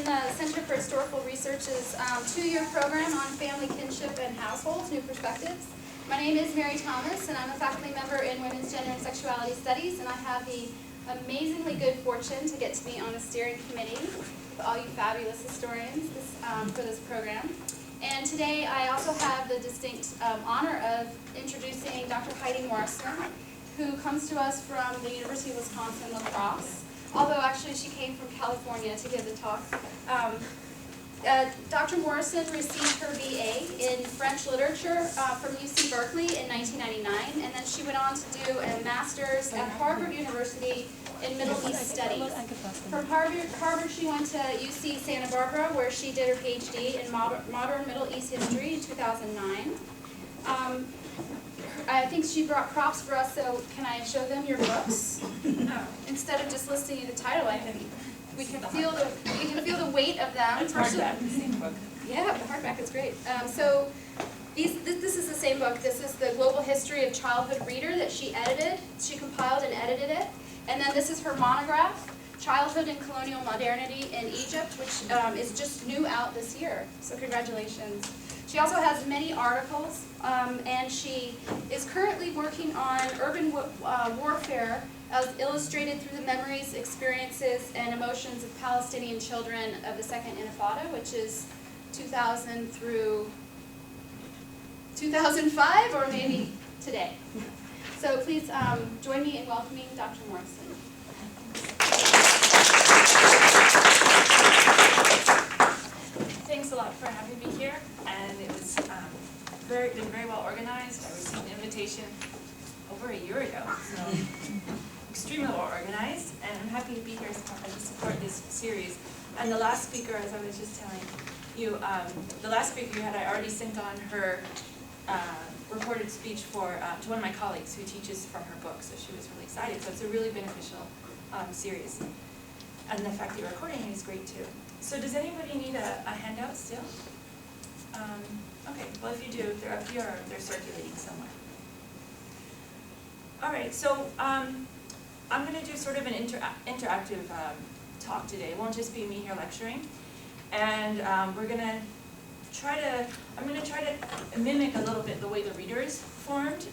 the Center for Historical Research's two-year program on family, kinship, and households, New Perspectives. My name is Mary Thomas, and I'm a faculty member in Women's Gender and Sexuality Studies, and I have the amazingly good fortune to get to be on the steering committee with all you fabulous historians for this program. And today I also have the distinct honor of introducing Dr. Heidi Morrison, who comes to us from the University of Wisconsin, La Crosse, although actually she came from California to give the talk. Dr. Morrison received her BA in French literature from UC Berkeley in 1999, and then she went on to do a master's at Harvard University in Middle East Studies. From Harvard she went to UC Santa Barbara, where she did her PhD in modern Middle East history in 2009. I think she brought props for us, so can I show them your books? Instead of just listing you the title, we can feel the weight of them. It's hardback, the same book. Yeah, the hardback is great. So this is the same book. This is the Global History of Childhood Reader that she edited. She compiled and edited it. And then this is her monograph, Childhood and Colonial Modernity in Egypt, which is just new out this year. So congratulations. She also has many articles, and she is currently working on urban warfare as illustrated through the memories, experiences, and emotions of Palestinian children of the Second Intifada, which is 2000 through 2005, or maybe today. So please join me in welcoming Dr. Morrison. Thanks a lot for having me here, and it was been very well organized. I received an invitation over a year ago, so extremely well organized, and I'm happy to be here to support this series. And the last speaker, as I was just telling you, the last speaker you had, I already sent on her recorded speech to one of my colleagues who teaches from her book, so she was really excited. So it's a really beneficial series. And the fact that you're recording it is great too. So does anybody need a handout still? Okay, well if you do, they're up here or they're circulating somewhere. All right, so I'm going to do sort of an interactive talk today. It won't just be me here lecturing. And I'm going to try to mimic a little bit the way the reader is formed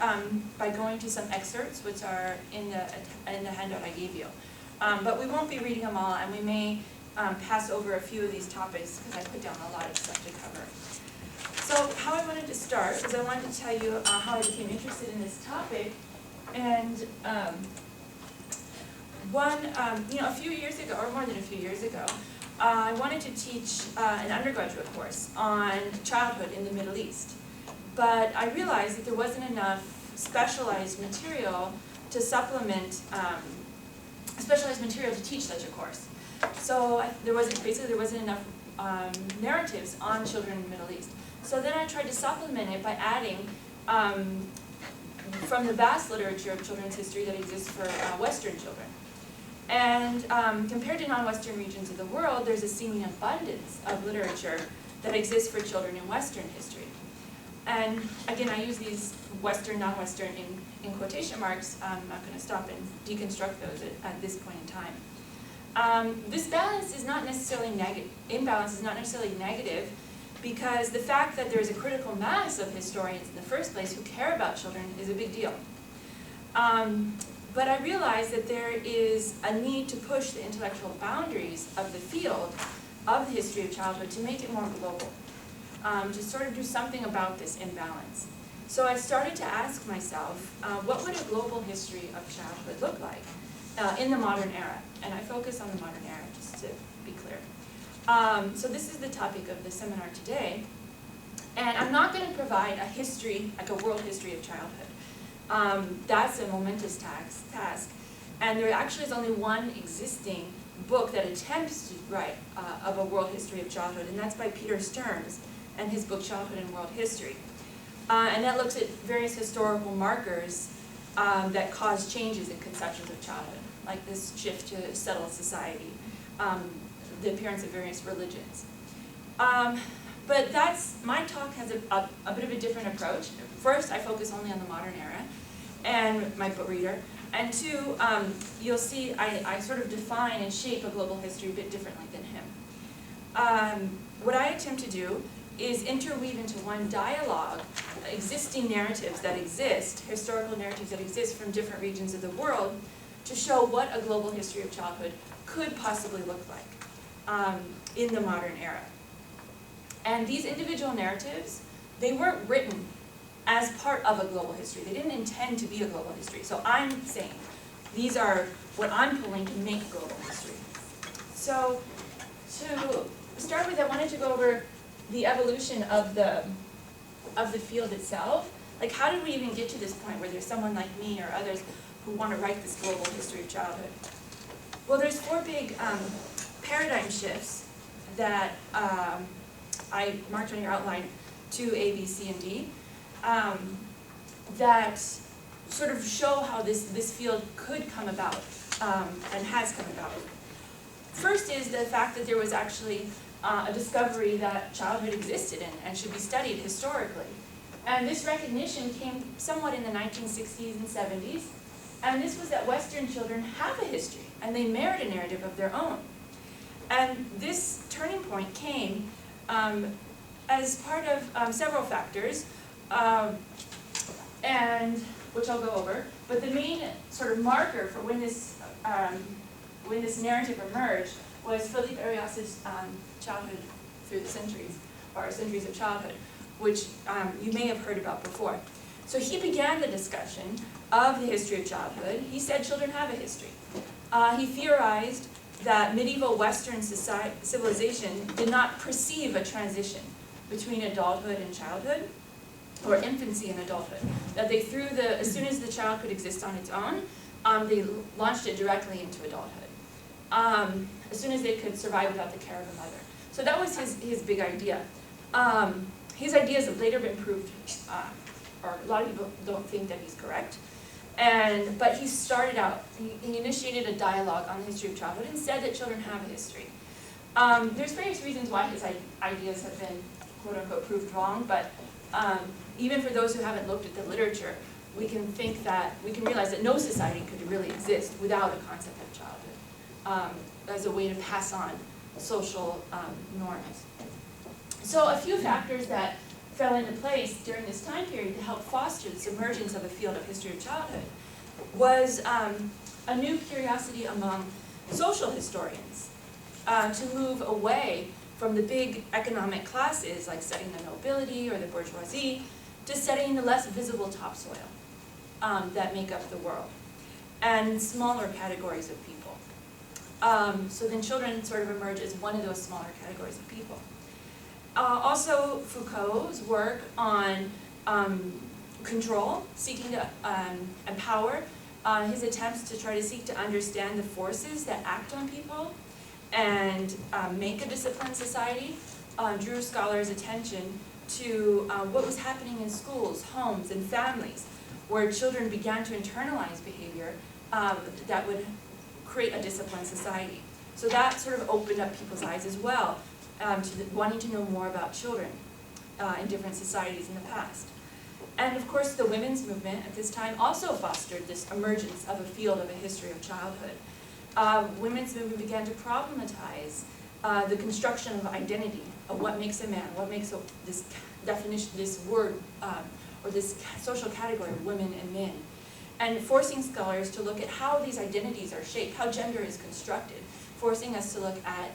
by going to some excerpts which are in the handout I gave you. But we won't be reading them all, and we may pass over a few of these topics because I put down a lot of stuff to cover. So how I wanted to start is I wanted to tell you how I became interested in this topic. And a few years ago, or more than a few years ago, I wanted to teach an undergraduate course on childhood in the Middle East. But I realized that there wasn't enough specialized material to supplement specialized material to teach such a course. So there wasn't enough narratives on children in the Middle East. So then I tried to supplement it by adding from the vast literature of children's history that exists for Western children. And compared to non-Western regions of the world, there's a seeming abundance of literature that exists for children in Western history. And again, I use these Western, non-Western in quotation marks. I'm not going to stop and deconstruct those at this point in time. This balance is not necessarily negative. Imbalance is not necessarily negative, because the fact that there is a critical mass of historians in the first place who care about children is a big deal. But I realize that there is a need to push the intellectual boundaries of the field of the history of childhood to make it more global, to sort of do something about this imbalance. So I started to ask myself, what would a global history of childhood look like in the modern era? And I focus on the modern era, just to be clear. So this is the topic of the seminar today. And I'm not going to provide a history, like a world history of childhood. That's a momentous task. And there actually is only one existing book that attempts to write of a world history of childhood, and that's by Peter Stearns and his book Childhood and World History. And that looks at various historical markers that cause changes in conceptions of childhood, like this shift to settled society, the appearance of various religions. But my talk has a bit of a different approach. First, I focus only on the modern era and my book reader. And two, you'll see I sort of define and shape a global history a bit differently than him. what I attempt to do is interweave into one dialogue existing narratives that exist, historical narratives that exist from different regions of the world, to show what a global history of childhood could possibly look like in the modern era. And these individual narratives, they weren't written as part of a global history. They didn't intend to be a global history. So I'm saying these are what I'm pulling to make global history. So to start with, I wanted to go over the evolution of the field itself. Like, how did we even get to this point where there's someone like me or others who want to write this global history of childhood? Well, there's four big paradigm shifts that I marked on your outline, 2, A, B, C, and D, that sort of show how this field could come about and has come about. First is the fact that there was actually a discovery that childhood existed and should be studied historically. And this recognition came somewhat in the 1960s and 70s, and this was that Western children have a history, and they merit a narrative of their own. And this turning point came as part of several factors, and which I'll go over. But the main sort of marker for when this narrative emerged was Philippe Arias's Childhood Through the Centuries, or Centuries of Childhood, which you may have heard about before. So he began the discussion of the history of childhood. He said children have a history. He theorized that medieval Western civilization did not perceive a transition between adulthood and childhood, or infancy and adulthood. That they as soon as the child could exist on its own, they launched it directly into adulthood. As soon as they could survive without the care of a mother. So that was his big idea. His ideas have later been proved, or a lot of people don't think that he's correct. But he started out, he initiated a dialogue on the history of childhood and said that children have a history. There's various reasons why his ideas have been, quote unquote, proved wrong, but even for those who haven't looked at the literature, we can realize that no society could really exist without a concept of childhood as a way to pass on social norms. So a few factors that fell into place during this time period to help foster this emergence of a field of history of childhood was a new curiosity among social historians to move away from the big economic classes, like studying the nobility or the bourgeoisie, to studying the less visible topsoil that make up the world, and smaller categories of people. So then children sort of emerge as one of those smaller categories of people. Also, Foucault's work on control, seeking to empower, his attempts to try to seek to understand the forces that act on people and make a disciplined society, drew scholars' attention to what was happening in schools, homes, and families, where children began to internalize behavior that would create a disciplined society. So that sort of opened up people's eyes as well, wanting to know more about children in different societies in the past. And of course, the women's movement at this time also fostered this emergence of a field of a history of childhood. Women's movement began to problematize the construction of identity, of what makes a man, what makes this definition, this word, or this social category of women and men, and forcing scholars to look at how these identities are shaped, how gender is constructed, forcing us to look at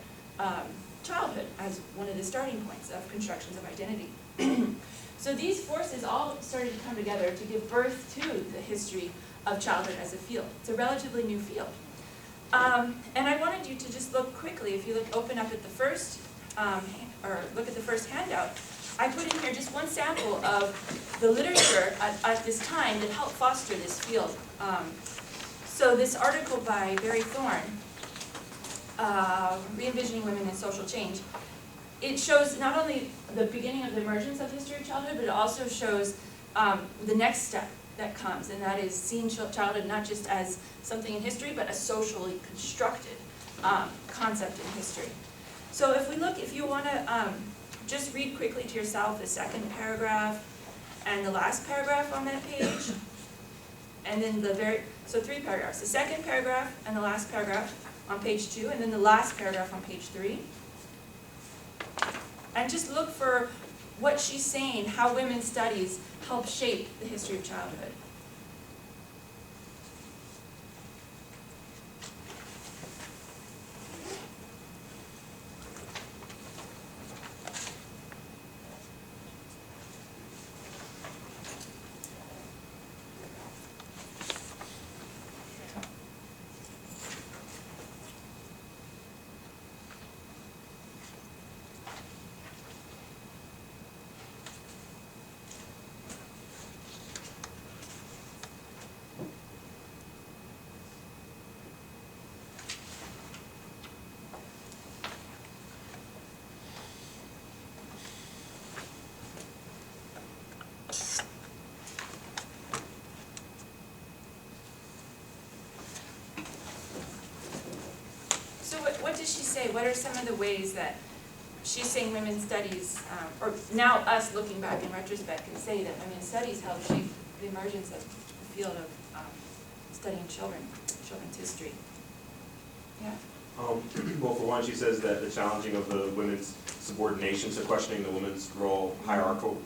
childhood as one of the starting points of constructions of identity. So these forces all started to come together to give birth to the history of childhood as a field. It's a relatively new field. And I wanted you to just look quickly, if you open up at the first, or look at the first handout, I put in here just one sample of the literature at this time that helped foster this field. So this article by Barry Thorne, Re-envisioning Women and Social Change, it shows not only the beginning of the emergence of the history of childhood, but it also shows the next step that comes, and that is seeing childhood not just as something in history, but a socially constructed concept in history. So if you want to just read quickly to yourself the second paragraph and the last paragraph on that page, and then so 3 paragraphs, the second paragraph and the last paragraph on page 2, and then the last paragraph on page 3. and just look for what she's saying, how women's studies help shape the history of childhood. What does she say? What are some of the ways that she's saying women's studies, or now us looking back in retrospect can say that women's studies helped shape the emergence of the field of studying children's history? Yeah. Well, for one, she says that the challenging of the women's subordination, so questioning the woman's role, hierarchical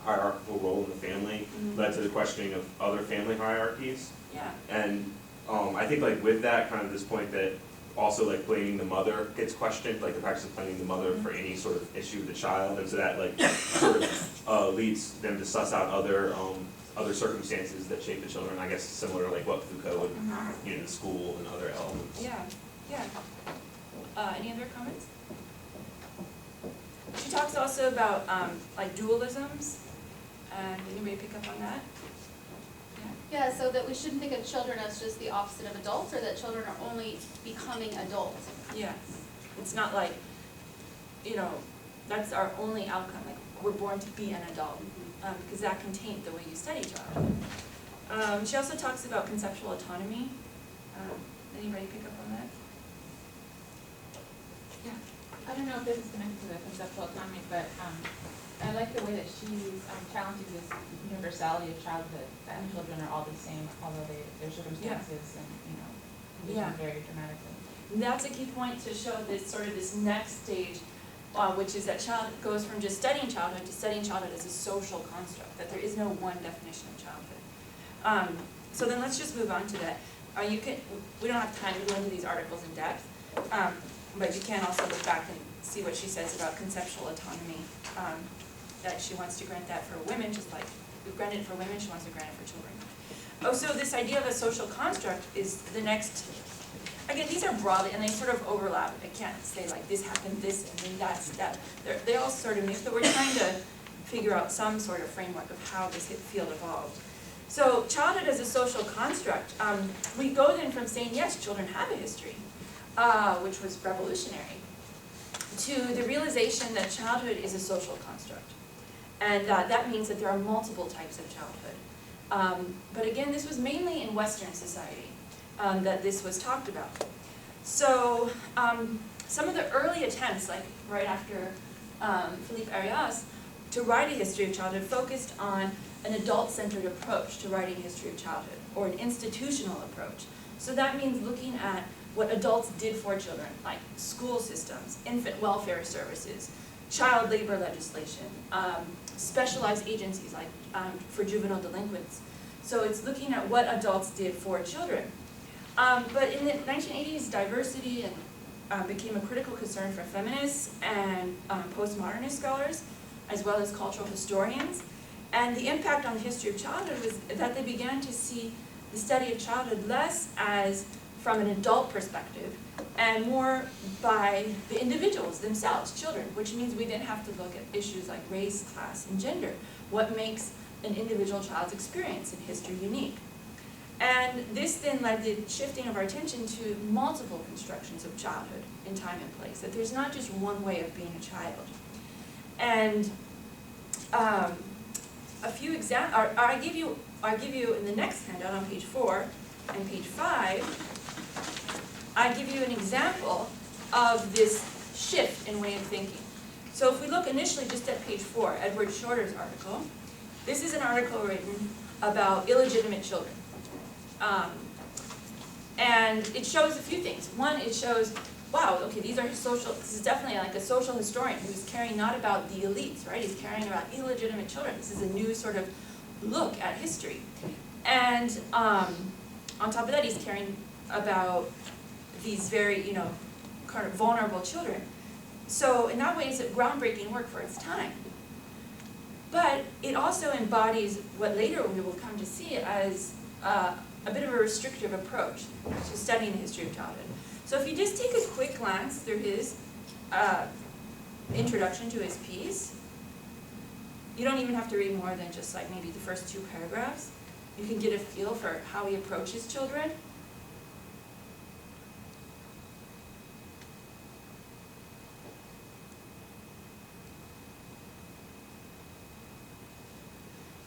role in the family, led to the questioning of other family hierarchies. Yeah. And I think like with that, kind of this point that also like blaming the mother gets questioned, like the practice of blaming the mother for any sort of issue with the child, and so that like sort of leads them to suss out other circumstances that shape the children. I guess similar to like what Foucault would, you know, the school and other elements. Yeah, yeah. Any other comments? She talks also about like dualisms. Did anybody pick up on that? Yeah, so that we shouldn't think of children as just the opposite of adults, or that children are only becoming adults. Yeah, it's not like, you know, that's our only outcome, like we're born to be an adult, because that can taint the way you study childhood. She also talks about conceptual autonomy. Anybody pick up on that? Yeah, I don't know if this is connected to the conceptual autonomy, but I like the way that she's challenging this universality of childhood, that children are all the same, although their circumstances and, you know, can vary dramatically. And that's a key point to show this sort of this next stage, which is that child goes from just studying childhood to studying childhood as a social construct, that there is no one definition of childhood. So then let's just move on to that. We don't have time to go into these articles in depth, but you can also look back and see what she says about conceptual autonomy, that she wants to grant that for women, just like we've granted it for women, she wants to grant it for children. Oh, so this idea of a social construct is the next, again, these are broadly, and they sort of overlap. I can't say like this happened, this, and then that's that. They all sort of mix, but we're trying to figure out some sort of framework of how this field evolved. So childhood as a social construct, we go then from saying, yes, children have a history, which was revolutionary, to the realization that childhood is a social construct. And that means that there are multiple types of childhood. But again, this was mainly in Western society that this was talked about. So some of the early attempts, like right after Philippe Arias, to write a history of childhood focused on an adult-centered approach to writing history of childhood, or an institutional approach. So that means looking at what adults did for children, like school systems, infant welfare services, child labor legislation, specialized agencies like for juvenile delinquents. So it's looking at what adults did for children. But in the 1980s, diversity became a critical concern for feminists and postmodernist scholars, as well as cultural historians. And the impact on the history of childhood was that they began to see the study of childhood less as from an adult perspective, and more by the individuals themselves, children, which means we then have to look at issues like race, class, and gender. What makes an individual child's experience in history unique? And this then led the shifting of our attention to multiple constructions of childhood in time and place, that there's not just one way of being a child. And a few examples, I give you in the next handout on page 4 and page 5, I give you an example of this shift in way of thinking. So if we look initially just at page 4, Edward Shorter's article, this is an article written about illegitimate children. And it shows a few things. One, it shows wow, okay, these are this is definitely like a social historian who's caring not about the elites, right? He's caring about illegitimate children. This is a new sort of look at history. And on top of that, he's caring about these very, kind of vulnerable children. So in that way, it's a groundbreaking work for its time. But it also embodies what later we will come to see as a bit of a restrictive approach to studying the history of childhood. So if you just take a quick glance through his introduction to his piece, you don't even have to read more than just like maybe the first 2 paragraphs. You can get a feel for how he approaches children.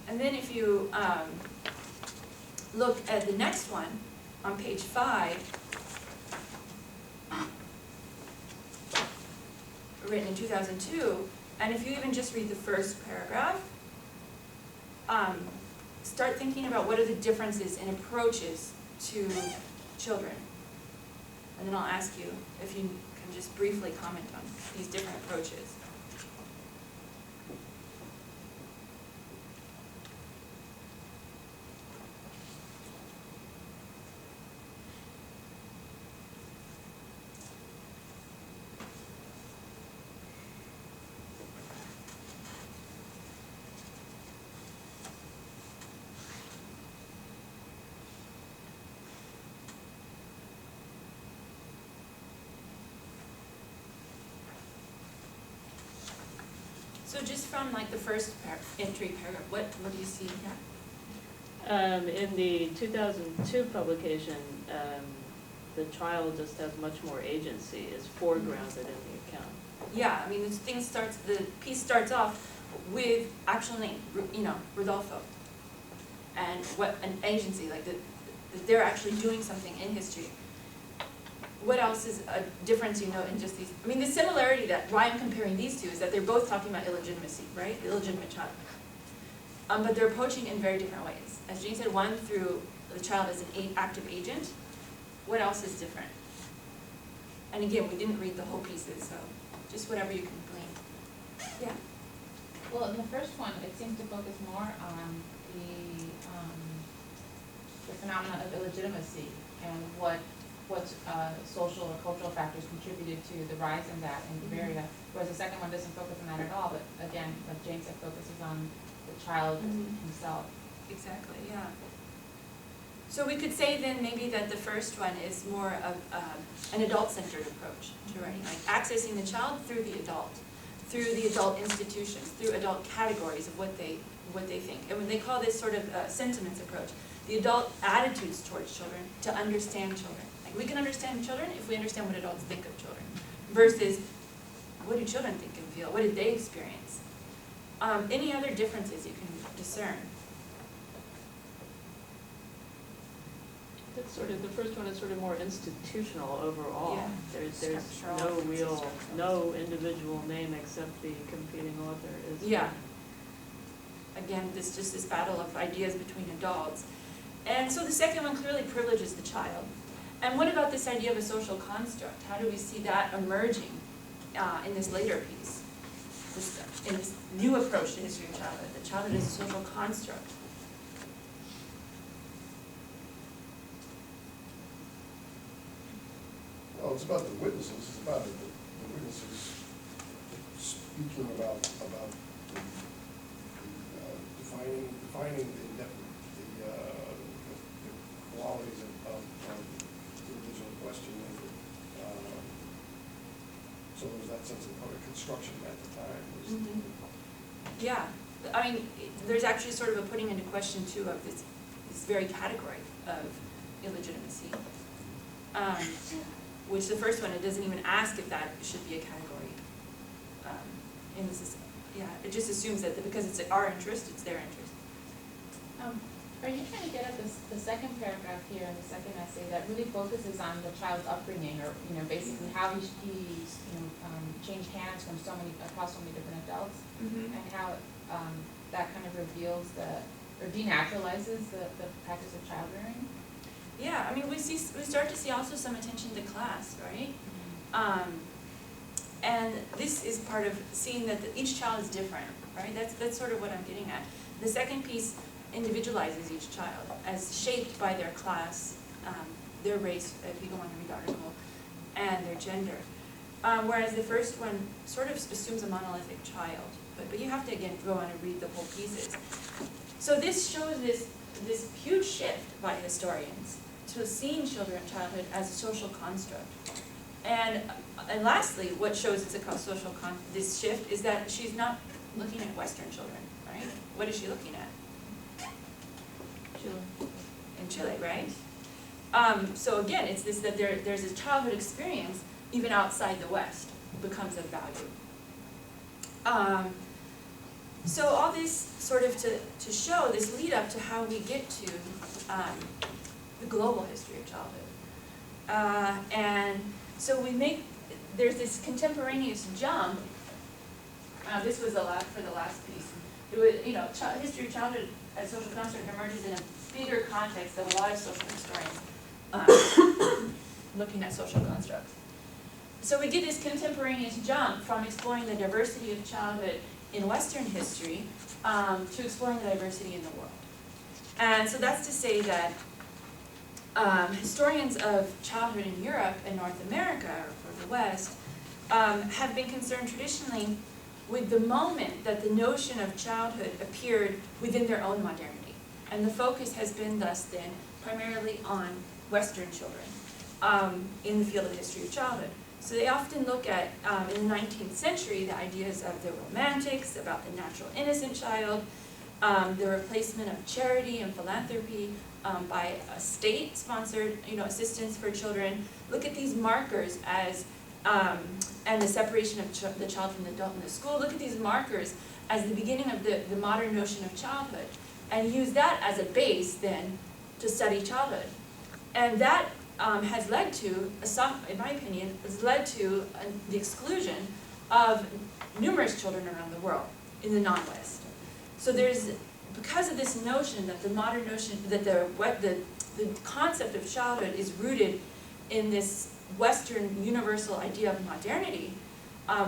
And then if you look at the next one on page 5, written in 2002, and if you even just read the first paragraph, start thinking about what are the differences in approaches to children. And then I'll ask you if you can just briefly comment on these different approaches. So just from like the first entry paragraph, what do you see here? In the 2002 publication, the child just has much more agency, is foregrounded in the account. Yeah, I mean, the piece starts off with actually, Rodolfo, and what an agency, like that they're actually doing something in history. What else is a difference in just these? I mean, the similarity that why I'm comparing these two is that they're both talking about illegitimacy, right? The illegitimate child. But they're approaching in very different ways. As Jane said, one through the child as an active agent. What else is different? And again, we didn't read the whole pieces, so just whatever you can glean. Yeah. Well, in the first one, it seems to focus more on the phenomena of illegitimacy and what social or cultural factors contributed to the rise in that in Bavaria, whereas the second one doesn't focus on that at all, but again, like Jane said, focuses on the child himself. Exactly, yeah. So we could say then maybe that the first one is more of an adult-centered approach to writing, like accessing the child through the adult institutions, through adult categories of what they think. And when they call this sort of sentiments approach, the adult attitudes towards children to understand children. Like we can understand children if we understand what adults think of children, versus what do children think and feel? What did they experience? Any other differences you can discern? It's sort of, the first one is sort of more institutional overall. Yeah. There's Structural no individual name except the competing author is. Yeah. Again, this battle of ideas between adults. And so the second one clearly privileges the child. And what about this idea of a social construct? How do we see that emerging in this later piece? In this new approach to history of childhood, that childhood is a social construct. Well, it's about the witnesses. It's about the witnesses speaking about defining the qualities of the original question, and so there's that sense of public construction at the time. Mm-hmm. Yeah, I mean, there's actually sort of a putting into question too of this very category of illegitimacy. Which the first one, it doesn't even ask if that should be a category in the system. Yeah, it just assumes that because it's our interest, it's their interest. Are you trying to get at the second paragraph here in the second essay that really focuses on the child's upbringing, or basically how he changed hands from across so many different adults, Mm-hmm. and how that kind of reveals or denaturalizes the practice of child rearing? Yeah, I mean, we start to see also some attention to class, right? And this is part of seeing that each child is different, right? That's sort of what I'm getting at. The second piece individualizes each child as shaped by their class, their race, if you go on to read the article, and their gender. Whereas the first one sort of assumes a monolithic child, but you have to, again, go on and read the whole pieces. So this shows this huge shift by historians to seeing childhood as a social construct. And lastly, what shows it's a social this shift is that she's not looking at Western children, right? What is she looking at? Chile. In Chile, right? So again, it's this that there's a childhood experience even outside the West becomes of value. So all this sort of to show this lead up to how we get to the global history of childhood. And so there's this contemporaneous jump. This was for the last piece. It was, history of childhood as social construct emerges in a bigger context of a lot of social historians looking at social constructs. So we get this contemporaneous jump from exploring the diversity of childhood in Western history to exploring the diversity in the world. And so that's to say that historians of childhood in Europe and North America, or for the West, have been concerned traditionally with the moment that the notion of childhood appeared within their own modernity. And the focus has been thus then primarily on Western children in the field of the history of childhood. So they often look at, in the 19th century, the ideas of the Romantics, about the natural innocent child, the replacement of charity and philanthropy by a state-sponsored, assistance for children. Look at these markers as, and the separation of the child from the adult in the school. Look at these markers as the beginning of the modern notion of childhood, and use that as a base then to study childhood. And that has led to, in my opinion, has led to the exclusion of numerous children around the world in the non-West. So because of this notion that the modern notion, that the concept of childhood is rooted in this Western universal idea of modernity,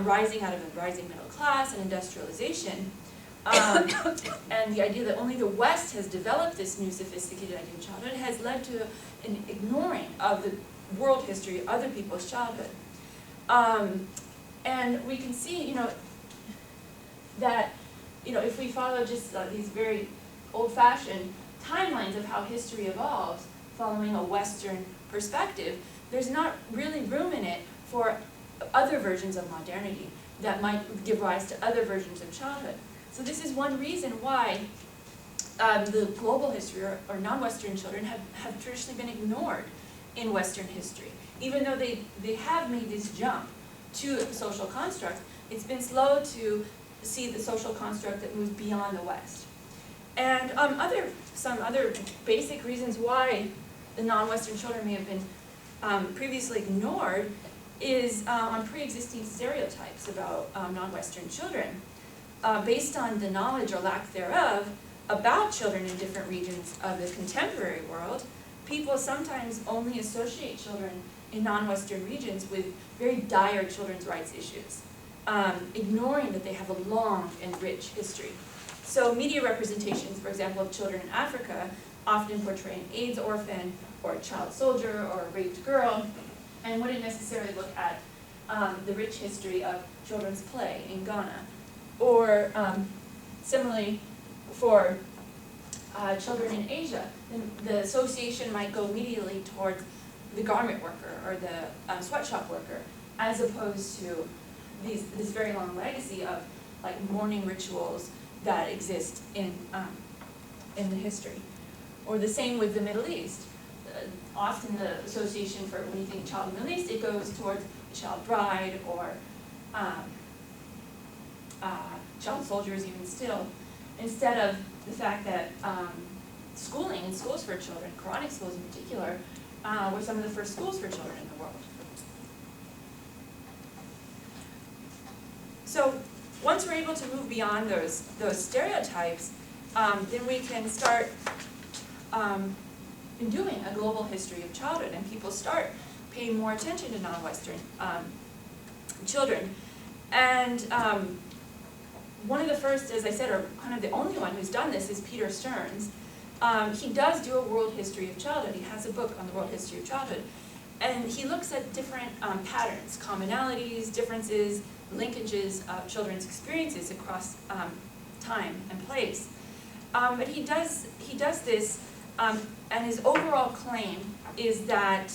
rising out of a rising middle class and industrialization, and the idea that only the West has developed this new sophisticated idea of childhood has led to an ignoring of the world history of other people's childhood. And we can see, that, if we follow just these very old-fashioned timelines of how history evolves, following a Western perspective, there's not really room in it for other versions of modernity that might give rise to other versions of childhood. So this is one reason why the global history or non-Western children have traditionally been ignored in Western history. Even though they have made this jump to a social construct, it's been slow to see the social construct that moves beyond the West. And some other basic reasons why the non-Western children may have been previously ignored is on pre-existing stereotypes about non-Western children. Based on the knowledge or lack thereof about children in different regions of the contemporary world, people sometimes only associate children in non-Western regions with very dire children's rights issues, ignoring that they have a long and rich history. So media representations, for example, of children in Africa often portray an AIDS orphan or a child soldier or a raped girl, and wouldn't necessarily look at the rich history of children's play in Ghana. Or similarly, for children in Asia, the association might go immediately towards the garment worker or the sweatshop worker, as opposed to this very long legacy of mourning rituals that exist in the history. Or the same with the Middle East. Often the association for when you think child in the Middle East, it goes towards the child bride or child soldiers even still, instead of the fact that schooling in schools for children, Quranic schools in particular, were some of the first schools for children in the world. So once we're able to move beyond those stereotypes, then we can start doing a global history of childhood, and people start pay more attention to non-Western children. And one of the first, as I said, or kind of the only one who's done this is Peter Stearns. He does do a world history of childhood. He has a book on the world history of childhood. And he looks at different patterns, commonalities, differences, linkages of children's experiences across time and place. But he does this, and his overall claim is that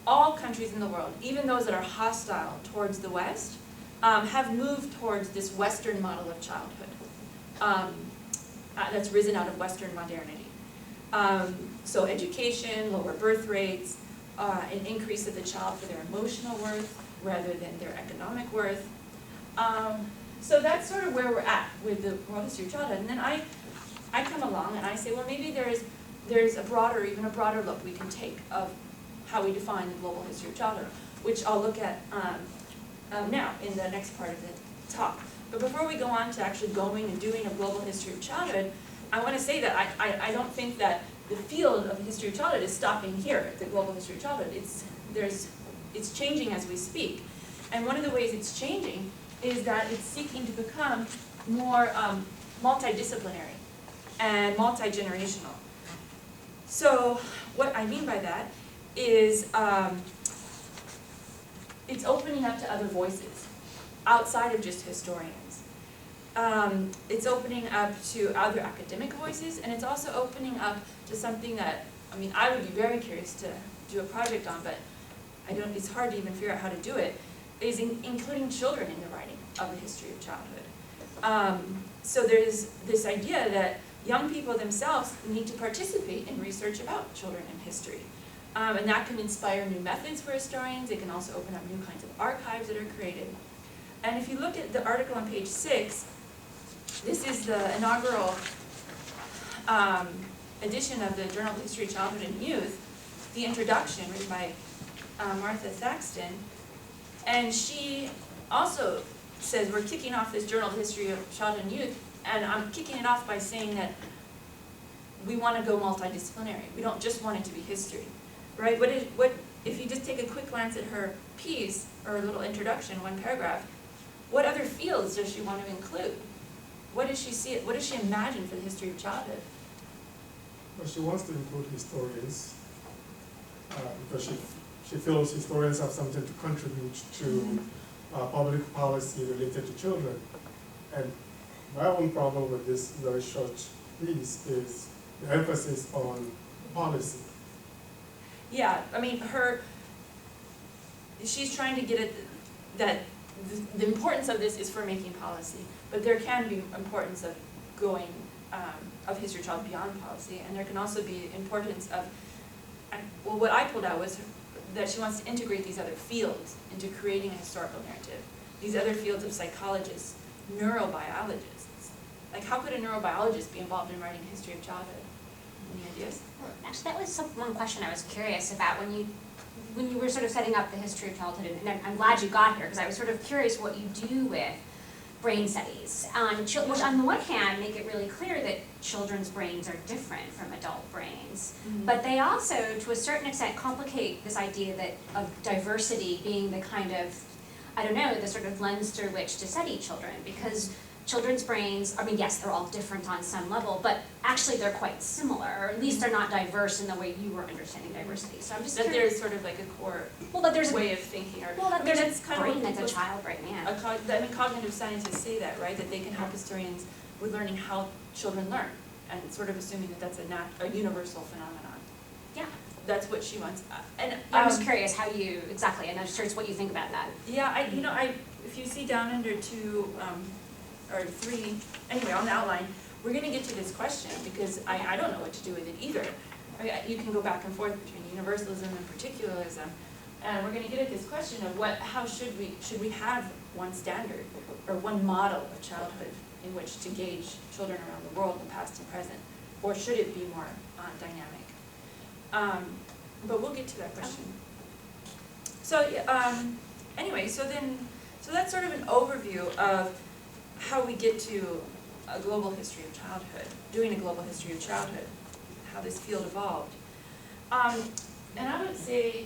all countries in the world, even those that are hostile towards the West, have moved towards this Western model of childhood that's risen out of Western modernity. So education, lower birth rates, an increase of the child for their emotional worth rather than their economic worth. So that's sort of where we're at with the world history of childhood. And then I come along and I say, well, maybe there's a broader, even a broader look we can take of how we define the global history of childhood, which I'll look at now in the next part of the talk. But before we go on to actually going and doing a global history of childhood, I want to say that I don't think that the field of the history of childhood is stopping here at the global history of childhood. It's changing as we speak. And one of the ways it's changing is that it's seeking to become more multidisciplinary and multi-generational. So what I mean by that is it's opening up to other voices outside of just historians. It's opening up to other academic voices, and it's also opening up to something that, I mean, I would be very curious to do a project on, but it's hard to even figure out how to do it, is including children in the writing of the history of childhood. So there's this idea that young people themselves need to participate in research about children and history. And that can inspire new methods for historians. It can also open up new kinds of archives that are created. And if you look at the article on page 6, this is the inaugural edition of the Journal of History of Childhood and Youth, the introduction written by Martha Thaxton. And she also says we're kicking off this Journal of History of Childhood and Youth, and I'm kicking it off by saying that we want to go multidisciplinary. We don't just want it to be history, right? If you just take a quick glance at her piece, or a little introduction, one paragraph, what other fields does she want to include? What does she see? What does she imagine for the history of childhood? Well, she wants to include historians because she feels historians have something to contribute to public policy related to children. And my own problem with this very short piece is the emphasis on policy. Yeah, I mean, she's trying to get at that the importance of this is for making policy, but there can be importance of going of history of childhood beyond policy, and there can also be importance of, well, what I pulled out was that she wants to integrate these other fields into creating a historical narrative. These other fields of psychologists, neurobiologists. Like, how could a neurobiologist be involved in writing history of childhood? Any ideas? Well, actually, that was one question I was curious about when you were sort of setting up the history of childhood, and I'm glad you got here, because I was sort of curious what you do with brain studies, which on the one hand make it really clear that children's brains are different from adult brains, but they also, to a certain extent, complicate this idea that of diversity being the kind of, I don't know, the sort of lens through which to study children, because children's brains, I mean, yes, they're all different on some level, but actually they're quite similar, or at least they're not diverse in the way you were understanding diversity. So I'm just that curious. there's sort of like a core way of thinking. Or, well, that I mean, there's that's a kind brain of that's a child brain, yeah. I mean, cognitive scientists say that, right? That they can help historians with learning how children learn, and sort of assuming that that's a universal phenomenon. Yeah. That's what she wants. And I'm just curious how you, exactly, and I'm just curious what you think about that. Yeah, if you see down under 2, or 3, anyway, on the outline, we're going to get to this question because I don't know what to do with it either. I mean, you can go back and forth between universalism and particularism, and we're going to get at this question of how should we have one standard or one model of childhood in which to gauge children around the world, the past and present, or should it be more dynamic? But we'll get to that question. So anyway, so that's sort of an overview of how we get to a global history of childhood, doing a global history of childhood, how this field evolved. And I would say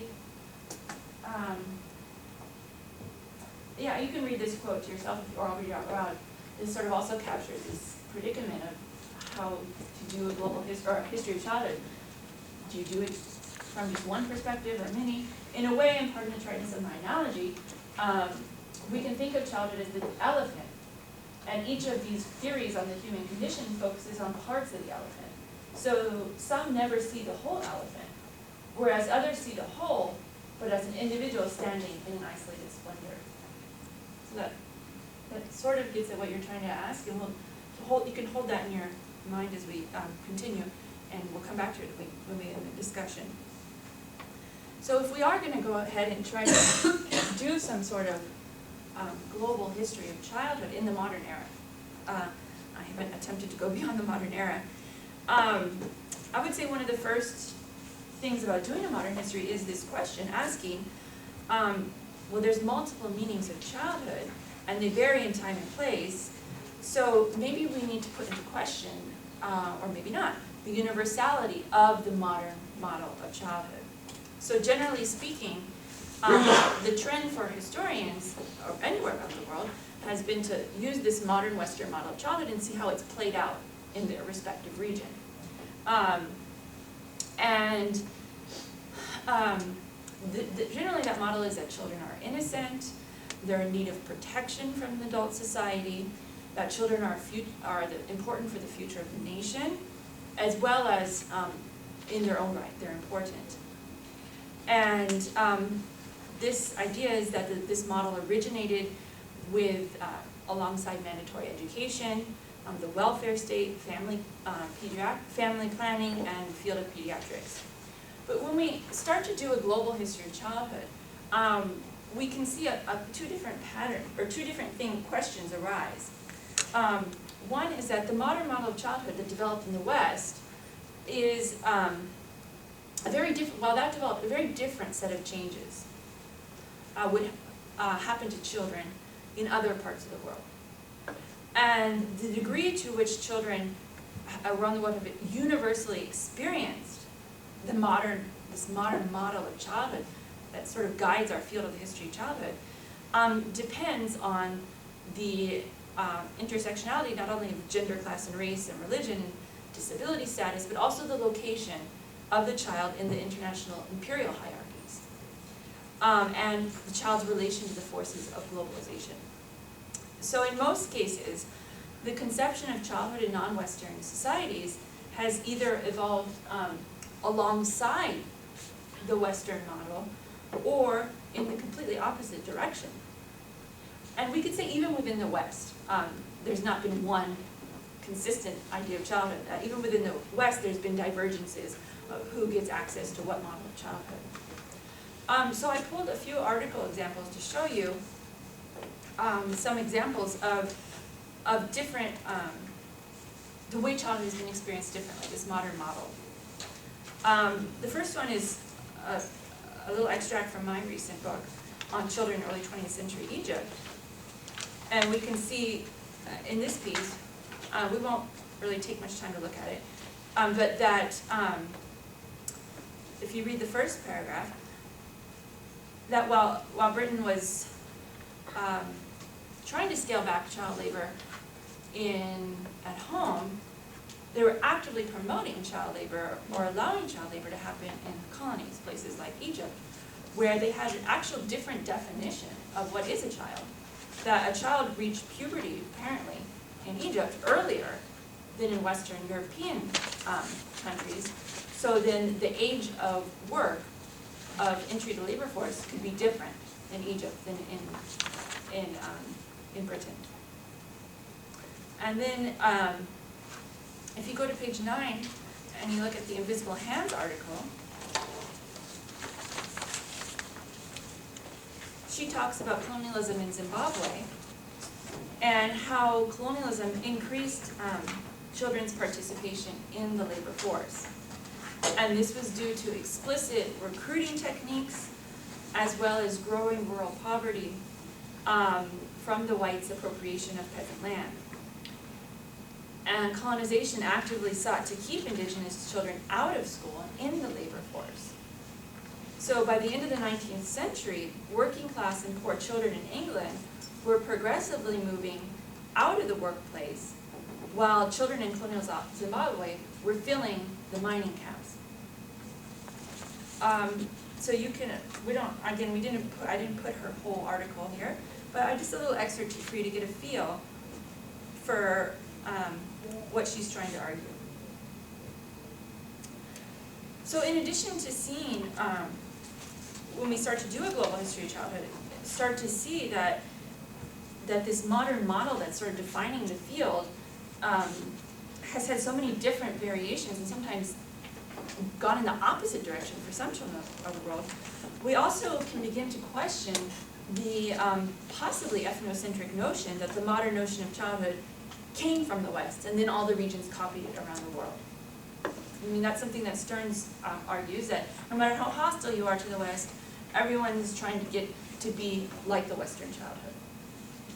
yeah, you can read this quote to yourself, or I'll read it out loud. This sort of also captures this predicament of how to do a global history of childhood. Do you do it from just one perspective or many? In a way, and pardon the triteness of my analogy, we can think of childhood as the elephant. And each of these theories on the human condition focuses on parts of the elephant. So some never see the whole elephant, whereas others see the whole, but as an individual standing in an isolated splendor. So that sort of gets at what you're trying to ask, and you can hold that in your mind as we continue, and we'll come back to it when we end the discussion. So if we are going to go ahead and try to do some sort of global history of childhood in the modern era, I haven't attempted to go beyond the modern era, I would say one of the first things about doing a modern history is this question, asking, well, there's multiple meanings of childhood, and they vary in time and place, so maybe we need to put into question, or maybe not, the universality of the modern model of childhood. So generally speaking, the trend for historians, or anywhere around the world, has been to use this modern Western model of childhood and see how it's played out in their respective region. Generally that model is that children are innocent, they're in need of protection from the adult society, that children are important for the future of the nation, as well as in their own right, they're important. And this idea is that this model originated with, alongside mandatory education, the welfare state, family planning, and field of pediatrics. But when we start to do a global history of childhood, we can see two different patterns, or two different questions arise. One is that the modern model of childhood that developed in the West is while that developed, a very different set of changes would happen to children in other parts of the world. And the degree to which children around the world have universally experienced this modern model of childhood that sort of guides our field of the history of childhood depends on the intersectionality not only of gender, class, and race, and religion, and disability status, but also the location of the child in the international imperial hierarchies, and the child's relation to the forces of globalization. So in most cases, the conception of childhood in non-Western societies has either evolved alongside the Western model or in the completely opposite direction. And we could say even within the West, there's not been one consistent idea of childhood. Even within the West, there's been divergences of who gets access to what model of childhood. So I pulled a few article examples to show you some examples of different, the way childhood has been experienced differently, this modern model. The first one is a little extract from my recent book on children in early 20th century Egypt. And we can see in this piece, we won't really take much time to look at it, but that if you read the first paragraph, that while Britain was trying to scale back child labor at home, they were actively promoting child labor or allowing child labor to happen in colonies, places like Egypt, where they had an actual different definition of what is a child. That a child reached puberty, apparently, in Egypt earlier than in Western European countries. So then the age of work of entry to the labor force could be different in Egypt than in Britain. And then if you go to page 9 and you look at the Invisible Hands article, she talks about colonialism in Zimbabwe and how colonialism increased children's participation in the labor force. And this was due to explicit recruiting techniques as well as growing rural poverty from the whites' appropriation of peasant land. And colonization actively sought to keep indigenous children out of school and in the labor force. So by the end of the 19th century, working class and poor children in England were progressively moving out of the workplace, while children in colonial Zimbabwe were filling the mining camps. So you can, I didn't put her whole article here, but just a little excerpt for you to get a feel for what she's trying to argue. So in addition to seeing, when we start to do a global history of childhood, start to see that this modern model that's sort of defining the field has had so many different variations and sometimes gone in the opposite direction for some children of the world, we also can begin to question the possibly ethnocentric notion that the modern notion of childhood came from the West and then all the regions copied it around the world. I mean, that's something that Stearns argues, that no matter how hostile you are to the West, everyone's trying to get to be like the Western childhood.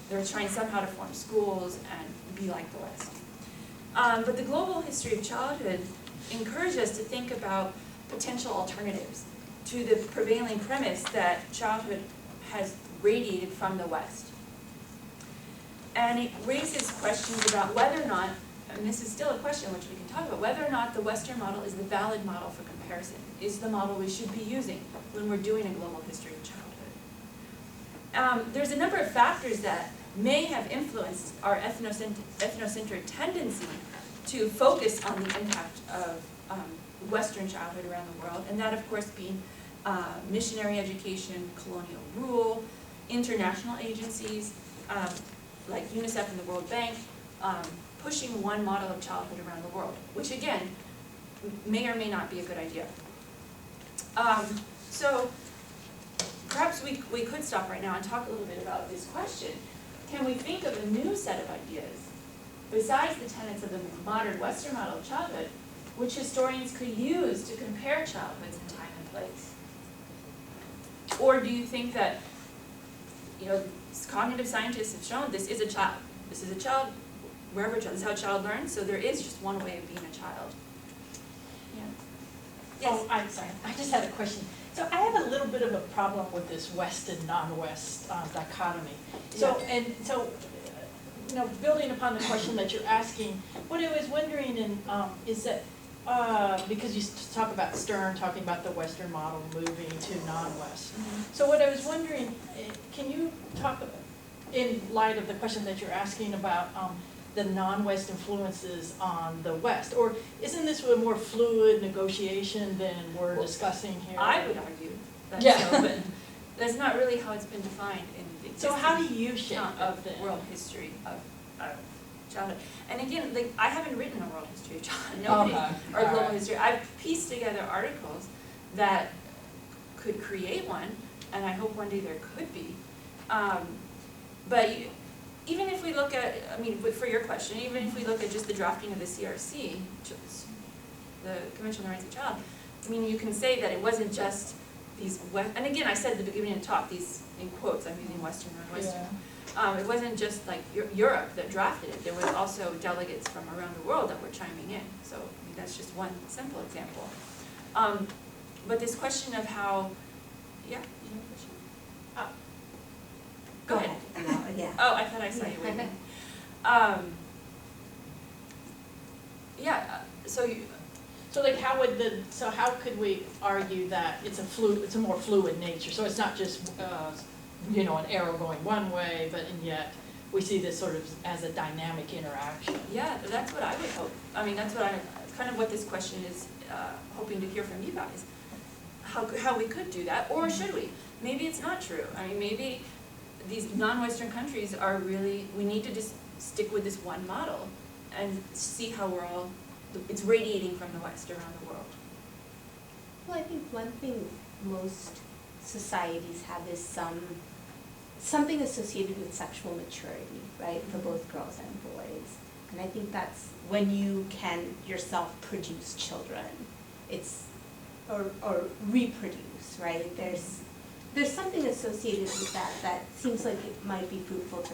They're trying somehow to form schools and be like the West. But the global history of childhood encourages us to think about potential alternatives to the prevailing premise that childhood has radiated from the West. And it raises questions about whether or not, and this is still a question which we can talk about, whether or not the Western model is the valid model for comparison, is the model we should be using when we're doing a global history of childhood. There's a number of factors that may have influenced our ethnocentric tendency to focus on the impact of Western childhood around the world, and that of course being missionary education, colonial rule, international agencies like UNICEF and the World Bank, pushing one model of childhood around the world, which again, may or may not be a good idea. So perhaps we could stop right now and talk a little bit about this question. Can we think of a new set of ideas, besides the tenets of the modern Western model of childhood, which historians could use to compare childhoods in time and place? Or do you think that, cognitive scientists have shown this is a child. This is a child, wherever a child, this is how a child learns, so there is just one way of being a child. Yeah. Yes? Oh, I'm sorry, I just had a question. So I have a little bit of a problem with this West and non-West dichotomy. So, Yeah. and so, building upon the question that you're asking, what I was wondering is that, because you talk about Stern, talking about the Western model moving to non-West. Mm-hmm. So what I was wondering, can you talk, in light of the question that you're asking about the non-West influences on the West, or isn't this a more fluid negotiation than we're discussing here? I would argue that Yeah. so, but that's not really how it's been defined in the So how do you shape account it of then? world history of childhood. And again, I haven't written a world history of childhood, nobody, Okay. or global Alright. history. I've pieced together articles that could create one, and I hope one day there could be. But even if we look at, for your question, even if we look at just the drafting of the CRC, which is the Convention on the Rights of the Child, you can say that it wasn't just these, and again, I said at the beginning of the talk, these, in quotes, I'm using Western, non-Western. It wasn't just like Europe that drafted it, there was also delegates from around the world that were chiming in. So that's just one simple example. But this question of how, yeah, did you have a question? Go ahead. Yeah. Oh, I thought I saw you waving. So like how could we argue that it's a more fluid nature? So it's not just an arrow going one way, but and yet we see this sort of as a dynamic interaction. Yeah, that's what I would hope. That's kind of what this question is hoping to hear from you guys. How we could do that, or should we? Maybe it's not true. Maybe these non-Western countries are really, we need to just stick with this one model and see how it's radiating from the West around the world. Well, I think one thing most societies have is something associated with sexual maturity, right, for both girls and boys. And I think that's when you can yourself produce children, or reproduce, right? There's something associated with that seems like it might be fruitful to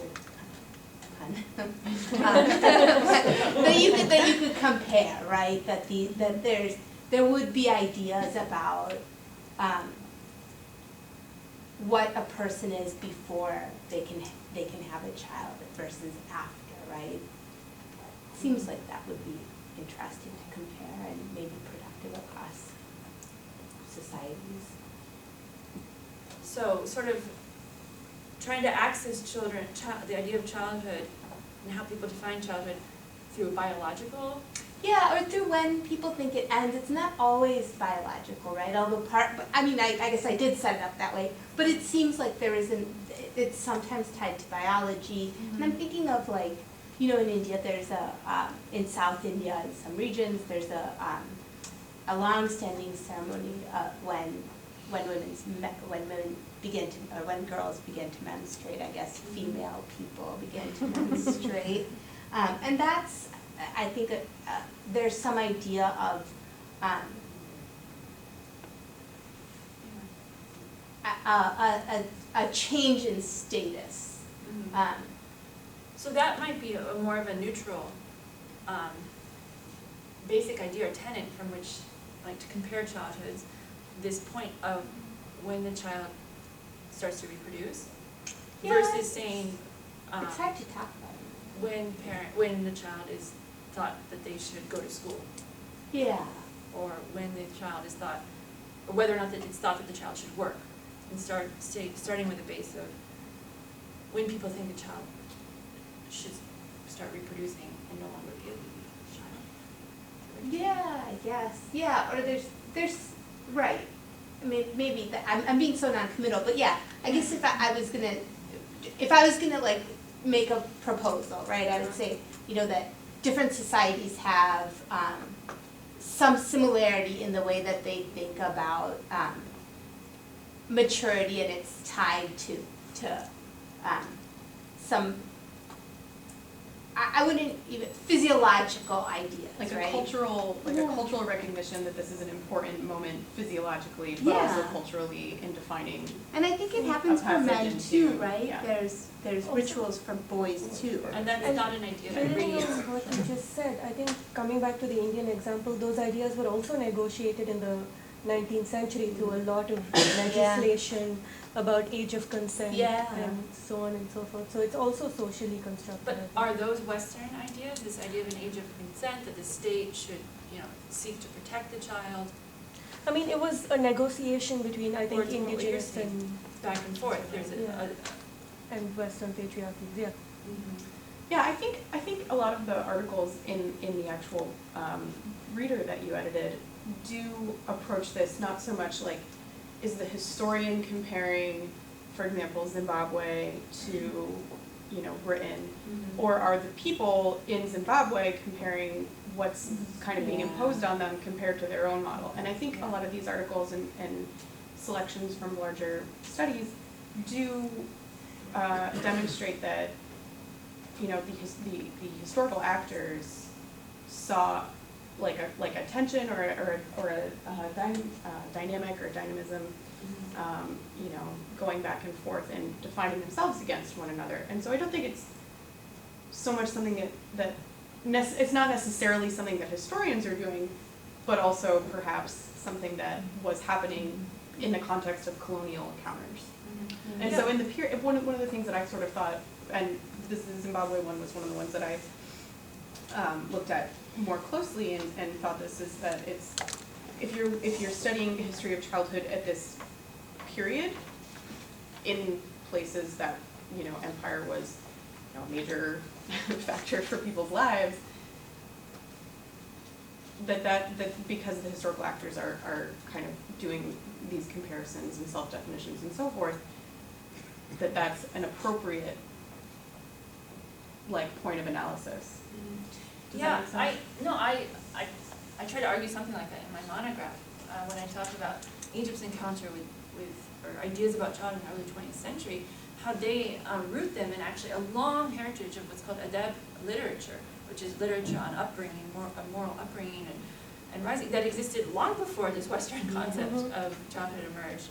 that you could compare, right? That there would be ideas about what a person is before they can have a child versus after, right? Seems like that would be interesting to compare and maybe productive across societies. So sort of trying to access children, the idea of childhood and how people define childhood through biological. Yeah, or through when people think it ends. It's not always biological, right? Although I guess I did set it up that way, but it seems like it's sometimes tied to biology. And I'm thinking of like, in India there's in South India, in some regions, there's a long-standing ceremony when girls begin to menstruate, I guess female people begin to menstruate. And that's, I think there's some idea of a change in status. So that might be more of a neutral basic idea or tenet from which, like, to compare childhoods, this point of when the child starts to reproduce, versus saying It's hard to talk about. when the child is thought that they should go to school, Yeah. or when the child is thought, or whether or not that it's thought that the child should work, and starting with a base of when people think a child should start reproducing and no longer be a child. Yeah, I guess. Yeah, or there's right. I mean, maybe I'm being so non-committal, but yeah, I guess if I was gonna like make a proposal, right, I would say, that different societies have some similarity in the way that they think about maturity, and it's tied to some, I wouldn't even, physiological ideas, Like right? a cultural recognition that this is an important moment physiologically, but also culturally in defining. And I think it happens for men too, right? yeah. There's rituals for boys too. And that's not an idea that Building radiates. on what you just said, I think coming back to the Indian example, those ideas were also negotiated in the 19th century through a lot of legislation about age of consent and so on and so forth. So it's also socially constructed. But are those Western ideas, this idea of an age of consent, that the state should, seek to protect the child? I mean, it was a negotiation between, I think, Or it's what you're indigenous saying, back and forth, there's and Western patriarchies, yeah. Yeah, I think a lot of the articles in the actual reader that you edited do approach this not so much like, is the historian comparing, for example, Zimbabwe to, Britain, or are the people in Zimbabwe comparing what's kind of being imposed on them compared to their own model? And I think a lot of these articles and selections from larger studies do demonstrate that, the historical actors saw like a tension or a dynamic or dynamism, going back and forth and defining themselves against one another. And so I don't think it's so much something that it's not necessarily something that historians are doing, but also perhaps something that was happening in the context of colonial encounters. And so in the period, one of the things that I sort of thought, and the Zimbabwe one was one of the ones that I looked at more closely and thought this is that it's, if you're studying the history of childhood at this period in places that, empire was, a major factor for people's lives, that because the historical actors are kind of doing these comparisons and self-definitions and so forth, that's an appropriate point of analysis. Does that make sense? I try to argue something like that in my monograph when I talk about Egypt's encounter or ideas about childhood in the early 20th century, how they root them in actually a long heritage of what's called Dept literature, which is literature on upbringing, moral upbringing and rising, that existed long before this Western concept of childhood emerged,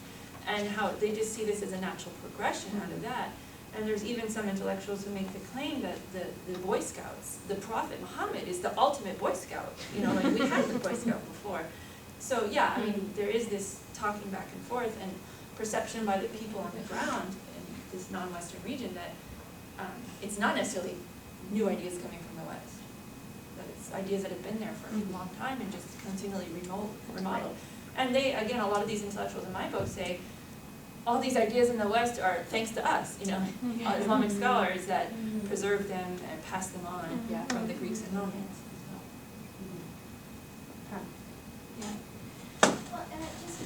and how they just see this as a natural progression out of that. And there's even some intellectuals who make the claim that the Boy Scouts, the Prophet Muhammad is the ultimate Boy Scout. We had the Boy Scout before. So yeah, I mean, there is this talking back and forth, and perception by the people on the ground in this non-Western region that it's not necessarily new ideas coming from the West. That it's ideas that have been there for a long time and just continually remodeled. And they, again, a lot of these intellectuals in my book say, all these ideas in the West are thanks to us, Islamic scholars that preserve them and pass them on from the Greeks and Romans. Well, and just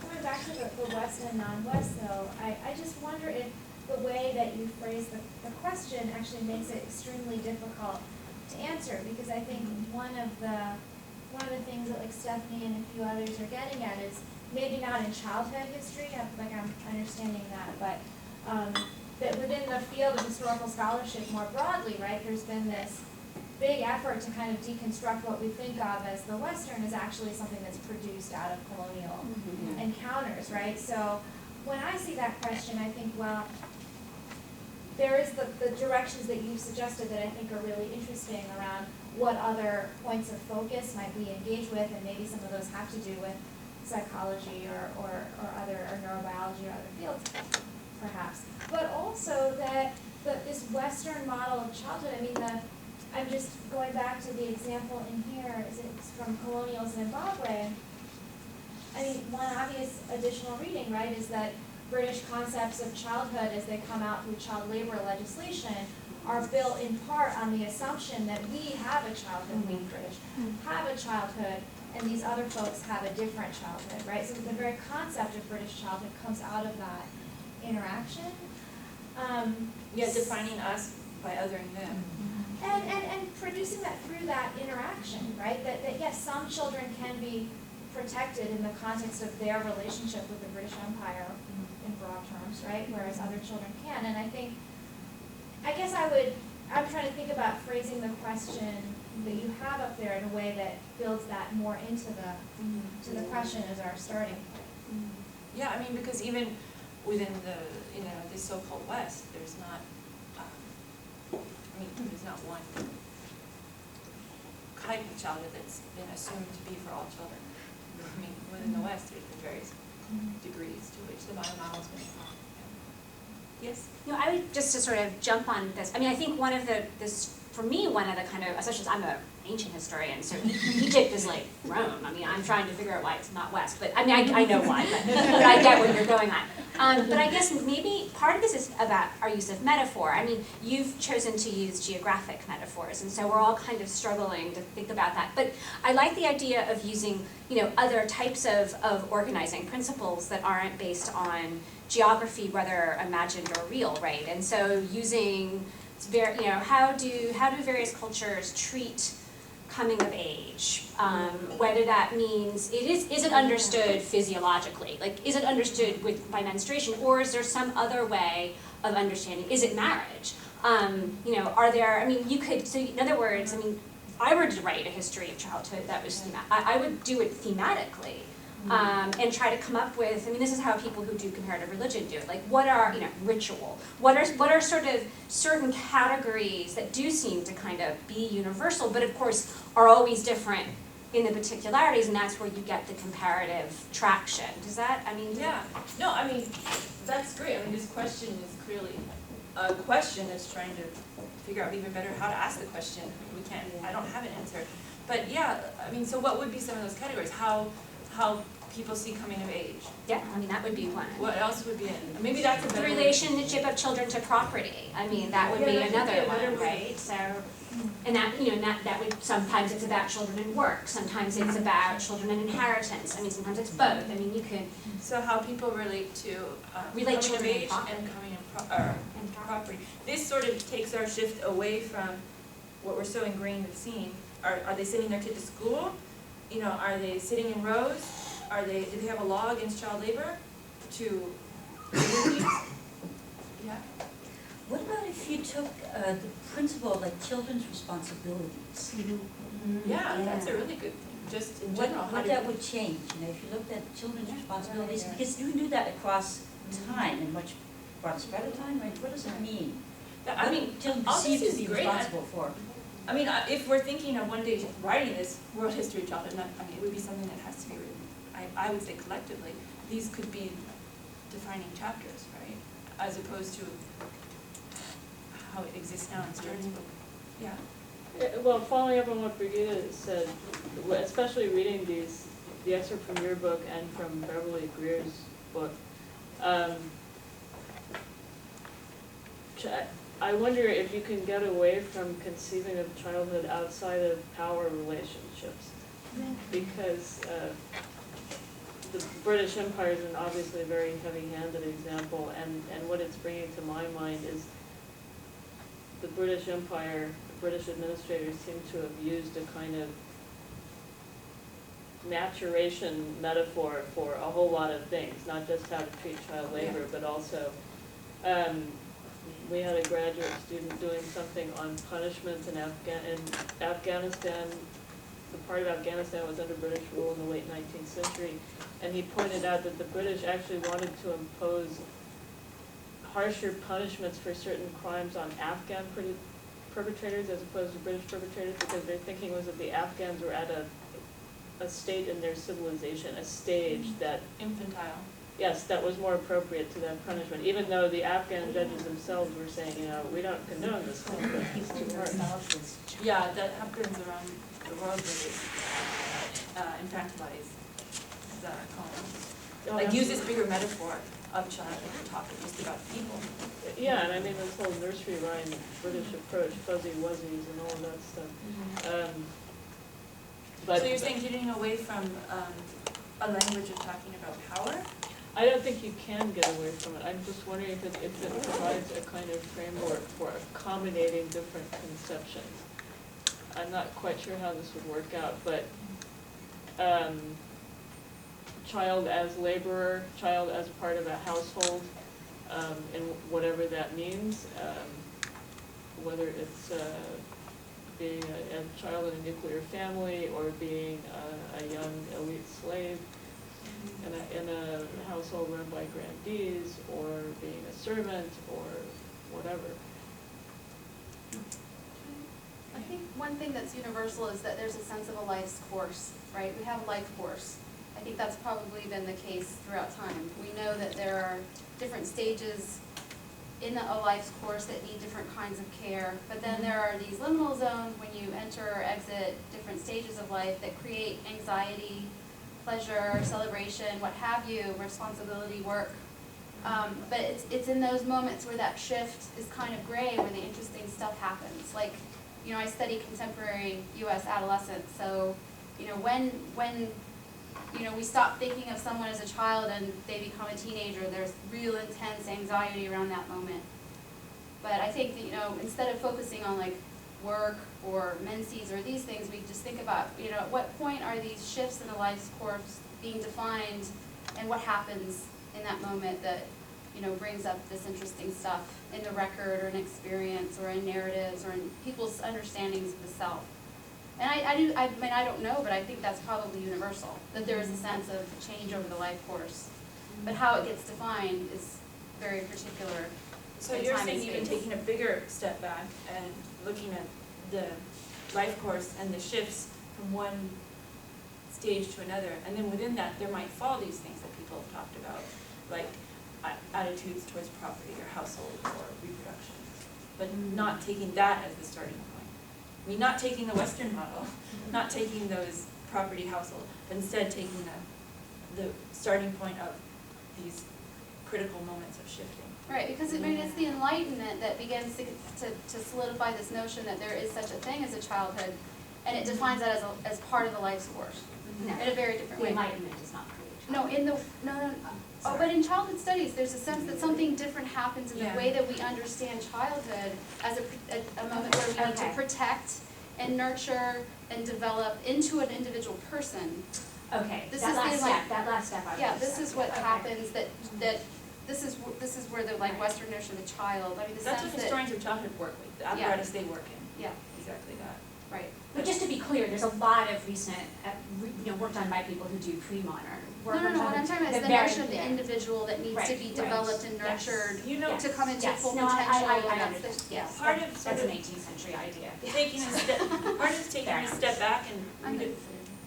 going back to the West and non-West though, I just wonder if the way that you phrase the question actually makes it extremely difficult to answer, because I think one of the things that like Stephanie and a few others are getting at is maybe not in childhood history, I'm understanding that, but that within the field of historical scholarship more broadly, right, there's been this big effort to kind of deconstruct what we think of as the Western as actually something that's produced out of colonial encounters, right? So when I see that question, I think, well, there is the directions that you've suggested that I think are really interesting around what other points of focus might we engage with, and maybe some of those have to do with psychology or neurobiology or other fields, perhaps. But also that this Western model of childhood, I mean, I'm just going back to the example in here, it's from colonial Zimbabwe. I mean, one obvious additional reading, right, is that British concepts of childhood as they come out through child labor legislation are built in part on the assumption that we have a childhood, we British, have a childhood, and these other folks have a different childhood, right? So the very concept of British childhood comes out of that interaction. Defining us by othering them. And producing that through that interaction, right? That yes, some children can be protected in the context of their relationship with the British Empire in broad terms, right? Whereas other children can. And I guess I'm trying to think about phrasing the question that you have up there in a way that builds that more into the question as our starting point. Yeah, I mean, because even within the so-called West, there's not, there's not one type of childhood that's been assumed to be for all children. I mean, within the West, there's been various degrees to which the biomodel's been applied. Yes? I would just to sort of jump on this. I mean, I think one of the kind of, especially as I'm an ancient historian, so Egypt is like Rome. I mean, I'm trying to figure out why it's not West, but I mean, I know why, but I get what you're going on. But I guess maybe part of this is about our use of metaphor. I mean, you've chosen to use geographic metaphors, and so we're all kind of struggling to think about that. But I like the idea of using, other types of organizing principles that aren't based on geography, whether imagined or real, right? And so using, how do various cultures treat coming of age? Whether that means is it understood physiologically? Like, is it understood by menstruation, or is there some other way of understanding? Is it marriage? Are there? I mean, you could. So in other words, I mean, if I were to write a history of childhood that was I would do it thematically. And try to come up with, I mean, this is how people who do comparative religion do it. Like, what are, ritual? What are sort of certain categories that do seem to kind of be universal, but of course are always different in the particularities, and that's where you get the comparative traction. Does that, I mean? Yeah. No, I mean, that's great. I mean, this question is clearly a question that's trying to figure out even better how to ask the question. I don't have an answer. But yeah, I mean, so what would be some of those categories? How people see coming of age. Yeah, I mean, that would be one. What else would be it? Maybe that's a better the relationship of children to property. I mean, that would be another one, right? So, and that, that would, sometimes it's about children and work. Sometimes it's about children and inheritance. I mean, sometimes it's both. I mean, you could. So how people relate to coming of age and coming of property. This sort of takes our shift away from what we're so ingrained with seeing. Are they sending their kid to school? Are they sitting in rows? Do they have a law against child labor to Yeah. What about if you took the principle of like children's responsibilities? Yeah, that's a really good thing. Just in general, what that would change, if you looked at children's responsibilities, because you knew that across time and much broader spread of time, right? What does it mean? I mean, children perceived to be responsible for. I mean, if we're thinking of one day writing this world history of childhood, it would be something that has to be written, I would say collectively. These could be defining chapters, right? As opposed to how it exists now in Stearns' book. Yeah. Well, following up on what Brigitte said, especially reading the excerpt from your book and from Beverly Greer's book, I wonder if you can get away from conceiving of childhood outside of power relationships. Because the British Empire is an obviously very heavy-handed example, and what it's bringing to my mind is the British Empire, British administrators seem to have used a kind of maturation metaphor for a whole lot of things, not just how to treat child labor, but also, we had a graduate student doing something on punishment in Afghanistan. The part of Afghanistan was under British rule in the late 19th century, and he pointed out that the British actually wanted to impose harsher punishments for certain crimes on Afghan perpetrators as opposed to British perpetrators, because their thinking was that the Afghans were at a state in their civilization, a stage that, infantile. yes, that was more appropriate to that punishment, even though the Afghan judges themselves were saying, we don't condone this kind of thing, it's too harsh. Yeah, that happens around the world with infantilize the colonies. Like use this bigger metaphor of childhood to talk just about people. Yeah, and I mean this whole nursery rhyme British approach, fuzzy wuzzies and all of that stuff. So you're saying getting away from a language of talking about power? I don't think you can get away from it. I'm just wondering if it provides a kind of framework for accommodating different conceptions. I'm not quite sure how this would work out, but child as laborer, child as part of a household, and whatever that means, whether it's being a child in a nuclear family or being a young elite slave in a household run by grandees, or being a servant, or whatever. I think one thing that's universal is that there's a sense of a life's course, right? We have a life course. I think that's probably been the case throughout time. We know that there are different stages in a life's course that need different kinds of care, but then there are these liminal zones when you enter or exit different stages of life that create anxiety, pleasure, celebration, what have you, responsibility, work. But it's in those moments where that shift is kind of gray, where the interesting stuff happens. Like, I study contemporary U.S. adolescence, so, when we stop thinking of someone as a child and they become a teenager, there's real intense anxiety around that moment. But I think that, instead of focusing on like work or menses or these things, we just think about, at what point are these shifts in the life's course being defined, and what happens in that moment that, brings up this interesting stuff in the record or an experience or in narratives or in people's understandings of the self. And I don't know, but I think that's probably universal, that there is a sense of change over the life course. But how it gets defined is very particular. So you're saying even taking a bigger step back and looking at the life course and the shifts from one stage to another, and then within that there might fall these things that people have talked about, like attitudes towards property or household or reproduction, but not taking that as the starting point. I mean, not taking the Western model, not taking those property household, but instead taking the starting point of these critical moments of shifting. Right, because it's the Enlightenment that begins to solidify this notion that there is such a thing as a childhood, and it defines that as part of the life's course in a very different way. The Enlightenment is not created. No. Oh, but in childhood studies, there's a sense that something different happens in the way that we understand childhood as a moment where we need to protect and nurture and develop into an individual person. Okay, This that is last step. this is what happens, that this is where the Western notion of the child, the That's sense what that, historians of childhood work with, the apparatus they work in. Yeah. Exactly that. right. But just to be clear, there's a lot of recent, work done by people who do pre-modern work. No, what I'm talking about is the notion of the individual that needs to be developed and nurtured to come into full potential. I understand. Yes. Part of That's an 18th century idea. Part of taking a step back and is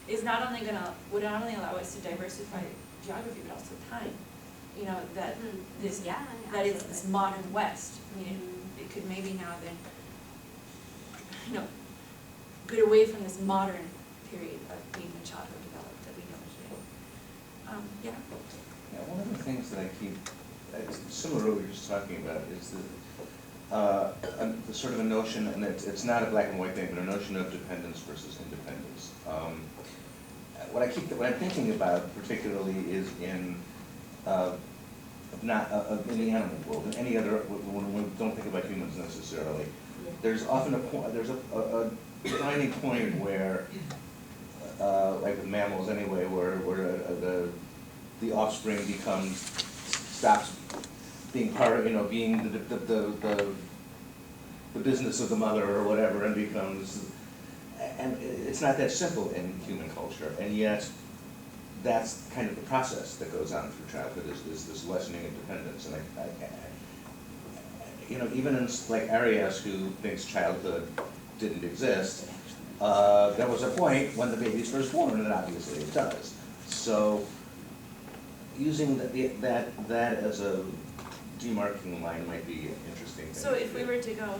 would not only allow us to diversify geography, but also time. you know, that this, Yeah, that it's this absolutely. modern West. I mean, it could maybe now then, you know, get away from this modern period of being when childhood developed that we know today. Yeah. Yeah, one of the things that I keep, it's similar to what we were just talking about, is the sort of a notion, and it's not a black and white thing, but a notion of dependence versus independence. What I'm thinking about particularly is in in the animal world, in any other, when we don't think about humans necessarily, there's often a defining point where, like with mammals anyway, where the offspring stops being part of, you know, being the business of the mother or whatever, and becomes, and it's not that simple in human culture, and yet that's kind of the process that goes on through childhood, is this lessening of dependence. And I you know, even in like Arias, who thinks childhood didn't exist, there was a point when the baby's first born, and obviously it does. So using that as a demarking line might be an interesting thing. So if we were to go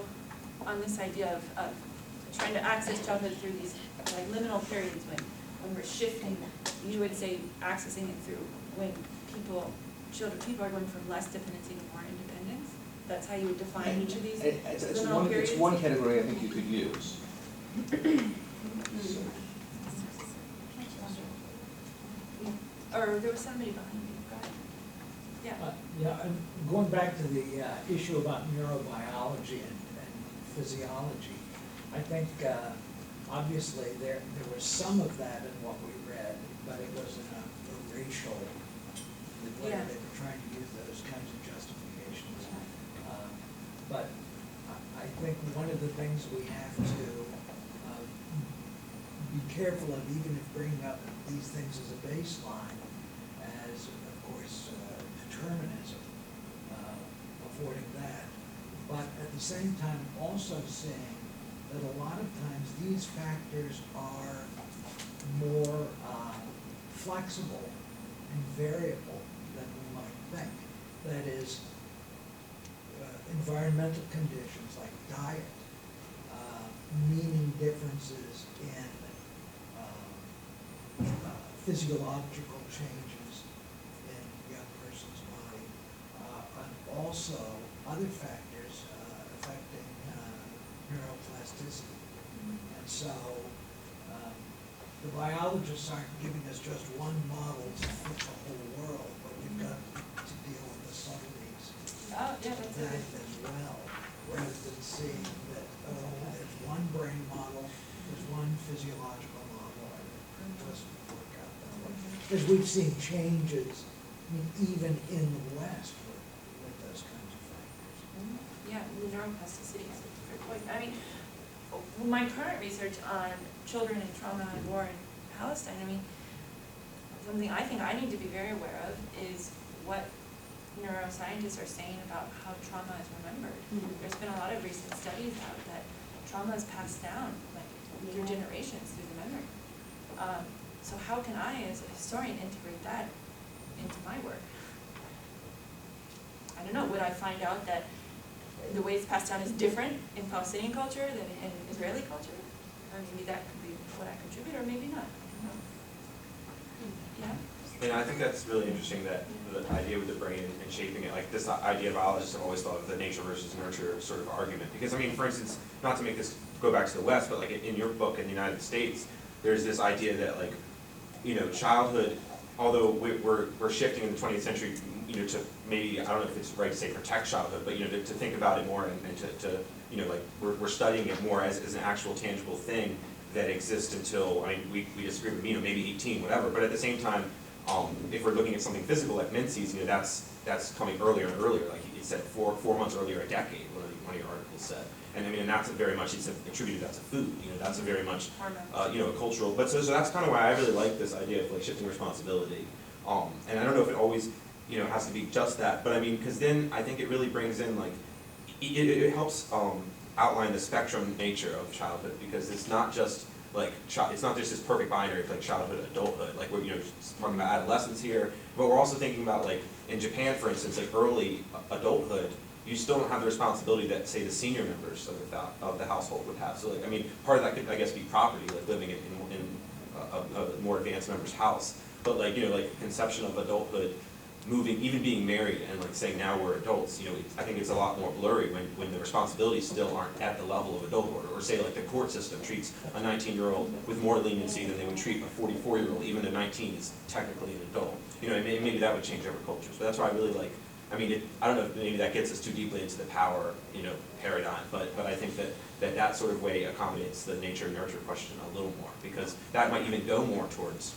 on this idea of trying to access childhood through these like liminal periods when we're shifting, you would say accessing it through when people are going from less dependency to more independence? That's how you would define each of these liminal periods? It's one category I think you could use. Or there was somebody behind you, go ahead. Yeah. Yeah, and going back to the issue about neurobiology and physiology, I think obviously there was some of that in what we read, but it was in a racial way. Yeah. They were trying to use those kinds of justifications. But I think one of the things we have to be careful of, even if bringing up these things as a baseline, as of course determinism, affording that, but at the same time also saying that a lot of times these factors are more flexible and variable than we might think. That is, environmental conditions like diet, meaning differences in physiological changes in a young person's body, and also other factors affecting neuroplasticity. And so the biologists aren't giving us just one model to fit the whole world, but we've got to deal with the subtleties of that as well, rather than seeing that, there's one brain model, there's one physiological model, and it doesn't work out that way. Because we've seen changes, I mean, even in the West with those kinds of factors. Yeah, the neuroplasticity is a good point. I mean, my current research on children in trauma and war in Palestine, I mean, something I think I need to be very aware of is what neuroscientists are saying about how trauma is remembered. There's been a lot of recent studies out that trauma is passed down like through generations through the memory. So how can I, as a historian, integrate that into my work? I don't know, would I find out that the way it's passed down is different in Palestinian culture than in Israeli culture? Or maybe that could be what I contribute, or maybe not. I don't know. Yeah? And I think that's really interesting, that the idea with the brain and shaping it, like this idea biologists have always thought of the nature versus nurture sort of argument. Because I mean, for instance, not to make this go back to the West, but like in your book in the United States, there's this idea that like, you know, childhood, although we're shifting in the 20th century, you know, to maybe, I don't know if it's right to say protect childhood, but you know, to think about it more and to you know, like we're studying it more as an actual tangible thing that exists until, I mean, we disagree with, you know, maybe 18, whatever, but at the same time, if we're looking at something physical like menses, you know, that's coming earlier and earlier, like it said 4 months earlier, a decade, one of your articles said. And I mean, and that's a very much, it's attributed that to food, you know, that's a very much, you know, a cultural, but so that's kind of why I really like this idea of like shifting responsibility. And I don't know if it always, you know, has to be just that, but I mean, because then I think it really brings in like, it helps outline the spectrum nature of childhood, because it's not just like, it's not just this perfect binary of like childhood, adulthood, like we're, talking about adolescence here, but we're also thinking about like, in Japan, for instance, like early adulthood, you still don't have the responsibility that, say, the senior members of the household would have. So like, I mean, part of that could, I guess, be property, like living in a more advanced member's house. But like, like conception of adulthood, even being married and like saying now we're adults, I think it's a lot more blurry when the responsibilities still aren't at the level of adulthood. Or say like the court system treats a 19-year-old with more leniency than they would treat a 44-year-old, even though 19 is technically an adult. Maybe that would change over cultures. But that's why I really like, I don't know if maybe that gets us too deeply into the power, paradigm, but I think that sort of way accommodates the nature and nurture question a little more, because that might even go more towards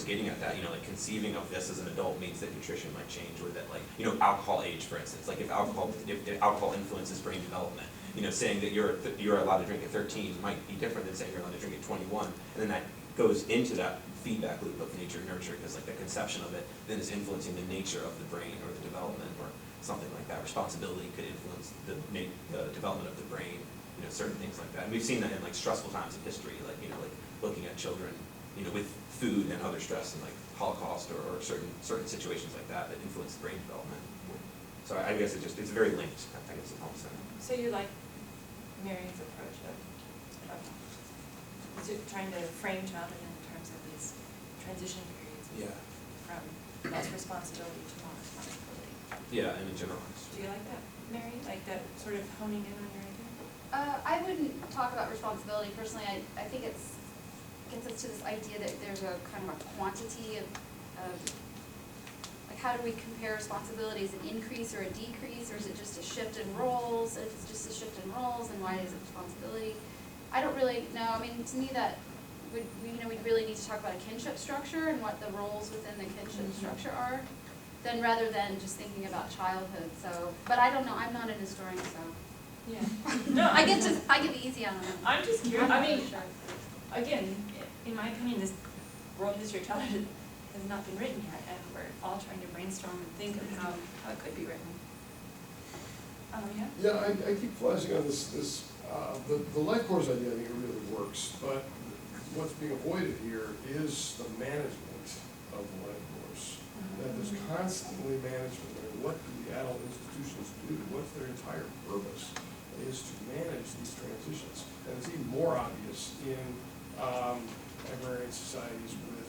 getting at that, like conceiving of this as an adult means that nutrition might change, or that like, alcohol age, for instance, like if alcohol influences brain development, saying that you're allowed to drink at 13 might be different than saying you're allowed to drink at 21, and then that goes into that feedback loop of nature and nurture, because like the conception of it then is influencing the nature of the brain or the development or something like that. Responsibility could influence the development of the brain, certain things like that. And we've seen that in like stressful times of history, like like looking at children, with food and other stress, and like Holocaust or certain situations like that influence brain development. So I guess it's very linked. I guess it's all I'm saying. So you like Marion's approach of trying to frame childhood in terms of these transition periods from less responsibility to more responsibility. Yeah, and in general. Do you like that, Mary? Like that sort of honing in on your idea? I wouldn't talk about responsibility personally. I think it gets us to this idea that there's a kind of a quantity of like, how do we compare responsibility? Is it an increase or a decrease, or is it just a shift in roles? If it's just a shift in roles, then why is it responsibility? I don't really know. To me that we'd really need to talk about a kinship structure and what the roles within the kinship structure are, then rather than just thinking about childhood. So, but I don't know. I'm not an historian, so. Yeah. No, I get the easy on it. I'm just curious. Again, in my opinion, this world history of childhood has not been written yet, and we're all trying to brainstorm and think of how it could be written. Yeah, I keep flashing on this the life course idea. I think it really works, but what's being avoided here is the management of the life course. That there's constantly management. What do the adult institutions do? What's their entire purpose? Is to manage these transitions. And it's even more obvious in agrarian societies with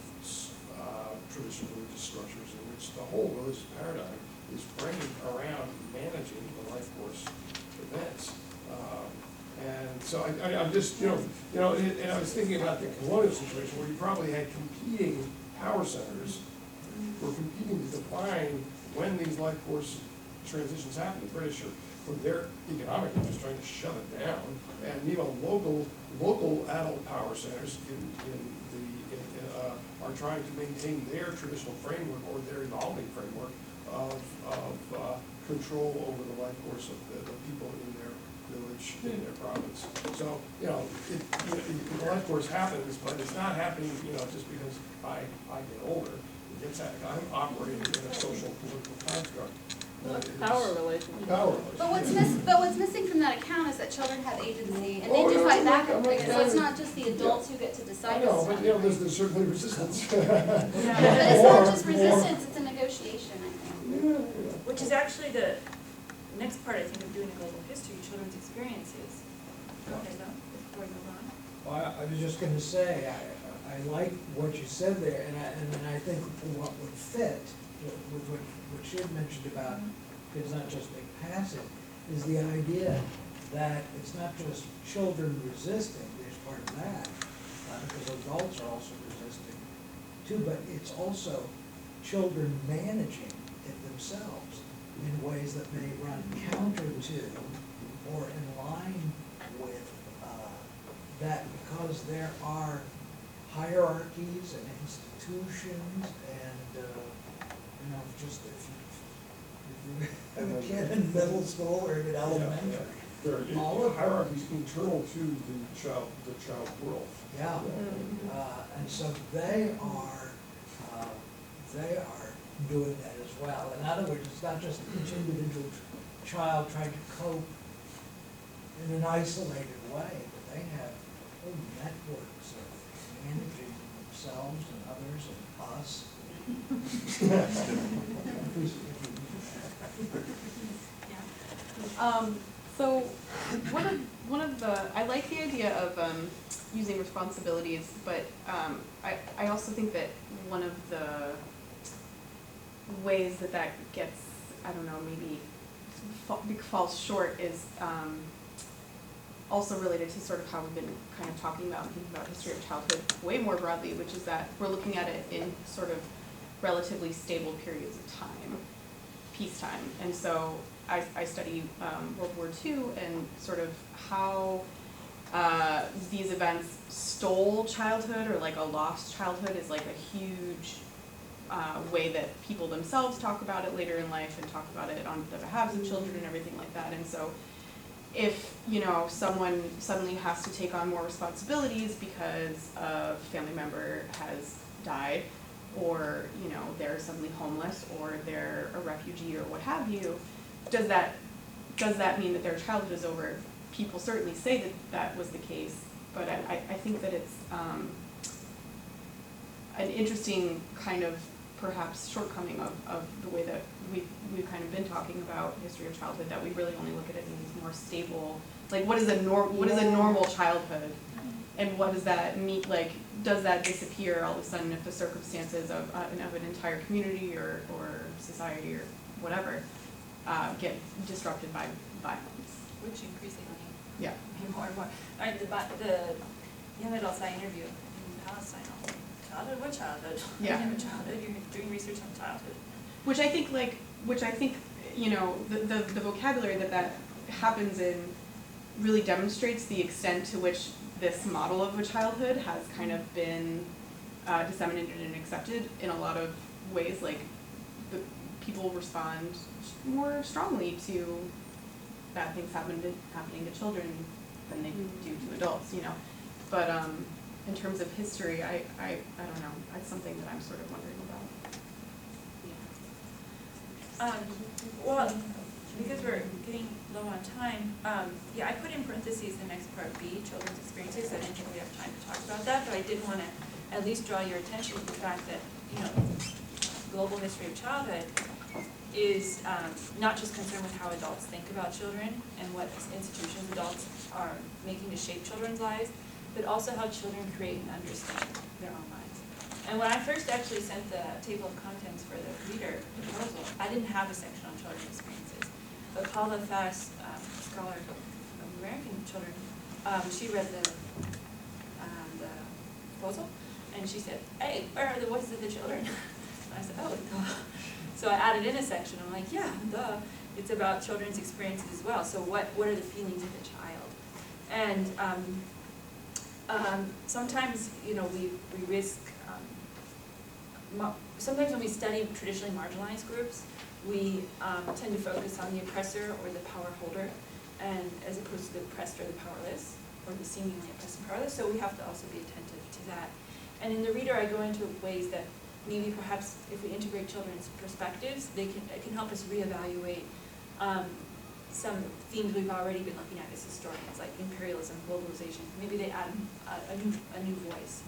traditional religious structures, in which the whole religious paradigm is framed around managing the life course events. And so I'm just, and I was thinking about the colonial situation where you probably had competing power centers who were competing to define when these life course transitions happen. The British are, from their economic interest, trying to shut it down, and local adult power centers are trying to maintain their traditional framework or their evolving framework of control over the life course of the people in their village, in their province. So, the life course happens, but it's not happening, just because I get older. I'm operating in a social political construct. Power relationship. But what's missing from that account is that children have agency, and they do fight back on it. So it's not just the adults who get to decide this stuff. But there's certainly resistance. But it's not just resistance; it's a negotiation, I think. Which is actually the next part, I think, of doing a global history, children's experiences. Okay, though, before we move on. Well, I was just gonna say, I like what you said there, and I think what would fit with what she had mentioned about kids not just being passive, is the idea that it's not just children resisting, there's part of that, because adults are also resisting too, but it's also children managing it themselves in ways that may run counter to or in line with that, because there are hierarchies and institutions and just if you have a kid in middle school or in elementary. All of hierarchies internal to the child world. Yeah, and so they are doing that as well. In other words, it's not just each individual child trying to cope in an isolated way, but they have whole networks of managing themselves and others and us. So one of the, I like the idea of using responsibilities, but I also think that one of the ways that that gets, I don't know, maybe falls short is also related to sort of how we've been kind of talking about and thinking about history of childhood way more broadly, which is that we're looking at it in sort of relatively stable periods of time, peacetime. And so I study World War II and sort of how these events stole childhood, or like a lost childhood is like a huge way that people themselves talk about it later in life and talk about it on the behalf of children and everything like that. And so if, you know, someone suddenly has to take on more responsibilities because a family member has died, or, you know, they're suddenly homeless, or they're a refugee, or what have you, does that mean that their childhood is over? People certainly say that that was the case, but I think that it's an interesting kind of perhaps shortcoming of the way that we've kind of been talking about history of childhood, that we really only look at it in these more stable, like what is a normal childhood, and what does that mean, like does that disappear all of a sudden if the circumstances of an entire community or society or whatever get disrupted by violence? Which increasingly, yeah, more and more. The young adults I interview in Palestine, childhood, what childhood? Yeah. Childhood, you're doing research on childhood. Which I think, you know, the vocabulary that happens in really demonstrates the extent to which this model of a childhood has kind of been disseminated and accepted in a lot of ways. Like, the people respond more strongly to bad things happening to children than they do to adults, you know. But in terms of history, I don't know. That's something that I'm sort of wondering about. Well, because we're getting low on time, yeah, I put in parentheses the next part B, children's experiences. I didn't think we have time to talk about that, but I did want to at least draw your attention to the fact that, you know, global history of childhood is not just concerned with how adults think about children and what institutions adults are making to shape children's lives, but also how children create and understand their own lives. And when I first actually sent the table of contents for the reader proposal, I didn't have a section on children's experiences. But Paula Fass, scholar of American children, she read the proposal, and she said, "Hey, where are the voices of the children?" And I said, "Oh, duh." So I added in a section. I'm like, "Yeah, duh. It's about children's experiences as well. So what are the feelings of the child?" And sometimes, you know, we risk. Sometimes when we study traditionally marginalized groups, we tend to focus on the oppressor or the power holder, and as opposed to the oppressed or the powerless, or the seemingly oppressed and powerless. So we have to also be attentive to that. And in the reader, I go into ways that maybe perhaps if we integrate children's perspectives, it can help us reevaluate some themes we've already been looking at as historians, like imperialism, globalization. Maybe they add a new voice.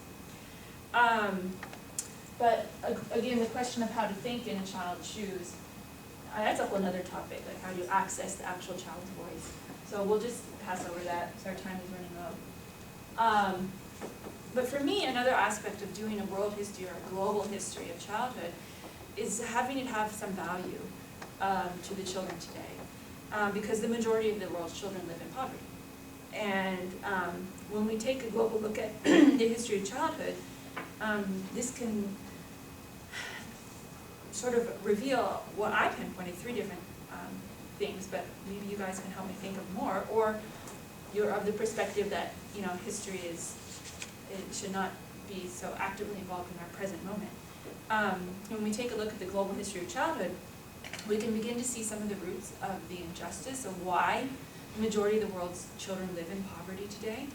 But again, the question of how to think in a child's shoes, that's a whole other topic, like how do you access the actual child's voice. So we'll just pass over that, because our time is running low. But for me, another aspect of doing a world history or a global history of childhood is having it have some value to the children today. Because the majority of the world's children live in poverty. And when we take a global look at the history of childhood, this can sort of reveal what I pinpointed, 3 different things, but maybe you guys can help me think of more, or you're of the perspective that, you know, history it should not be so actively involved in our present moment. When we take a look at the global history of childhood, we can begin to see some of the roots of the injustice of why the majority of the world's children live in poverty today.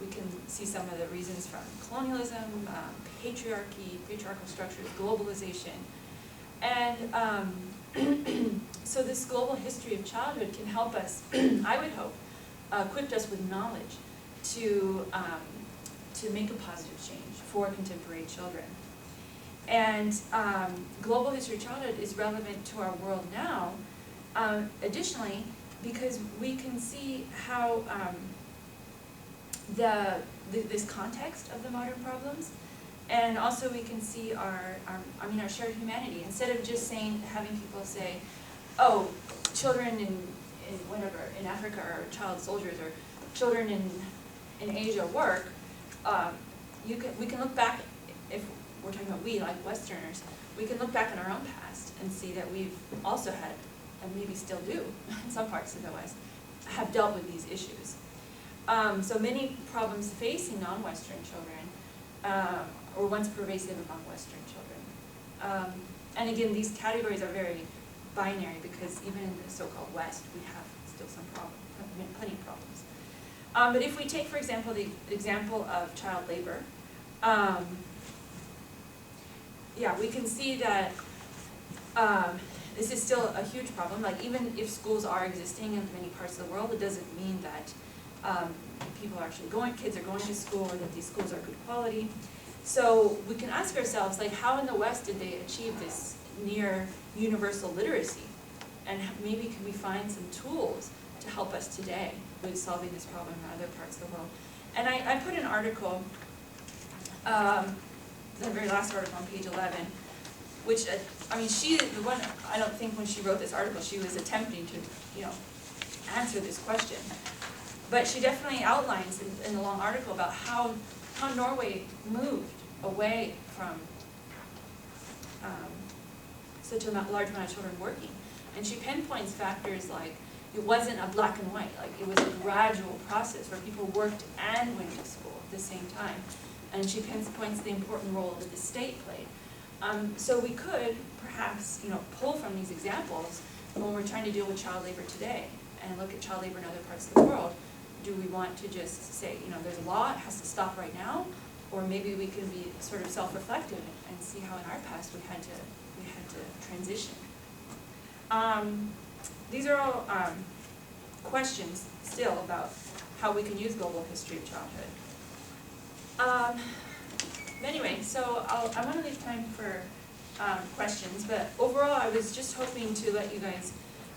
We can see some of the reasons from colonialism, patriarchy, patriarchal structures, globalization. And so this global history of childhood can help us, I would hope, equip us with knowledge to make a positive change for contemporary children. And global history of childhood is relevant to our world now, additionally, because we can see how this context of the modern problems, and also we can see our shared humanity. Instead of just having people say, oh, children in whatever, in Africa are child soldiers, or children in Asia work, we can look back, if we're talking about we, like Westerners, we can look back in our own past and see that we've also had, and maybe still do, in some parts of the West, have dealt with these issues. So many problems facing non-Western children were once pervasive among Western children. And again, these categories are very binary, because even in the so-called West, we have still some problems, plenty of problems. But if we take, for example, the example of child labor, yeah, we can see that this is still a huge problem. Like, even if schools are existing in many parts of the world, it doesn't mean that people are actually kids are going to school, or that these schools are good quality. So we can ask ourselves, like, how in the West did they achieve this near universal literacy? And maybe can we find some tools to help us today with solving this problem in other parts of the world? And I put an article, the very last article on page 11, which, I don't think when she wrote this article she was attempting to, answer this question. But she definitely outlines in the long article about how Norway moved away from such a large amount of children working. And she pinpoints factors like it wasn't a black and white, like it was a gradual process where people worked and went to school at the same time. And she pinpoints the important role that the state played. So we could perhaps, pull from these examples when we're trying to deal with child labor today and look at child labor in other parts of the world. Do we want to just say, there's a law, it has to stop right now? Or maybe we can be sort of self-reflective and see how in our past we had to transition. These are all questions still about how we can use global history of childhood. Anyway, so I want to leave time for questions, but overall I was just hoping to let you guys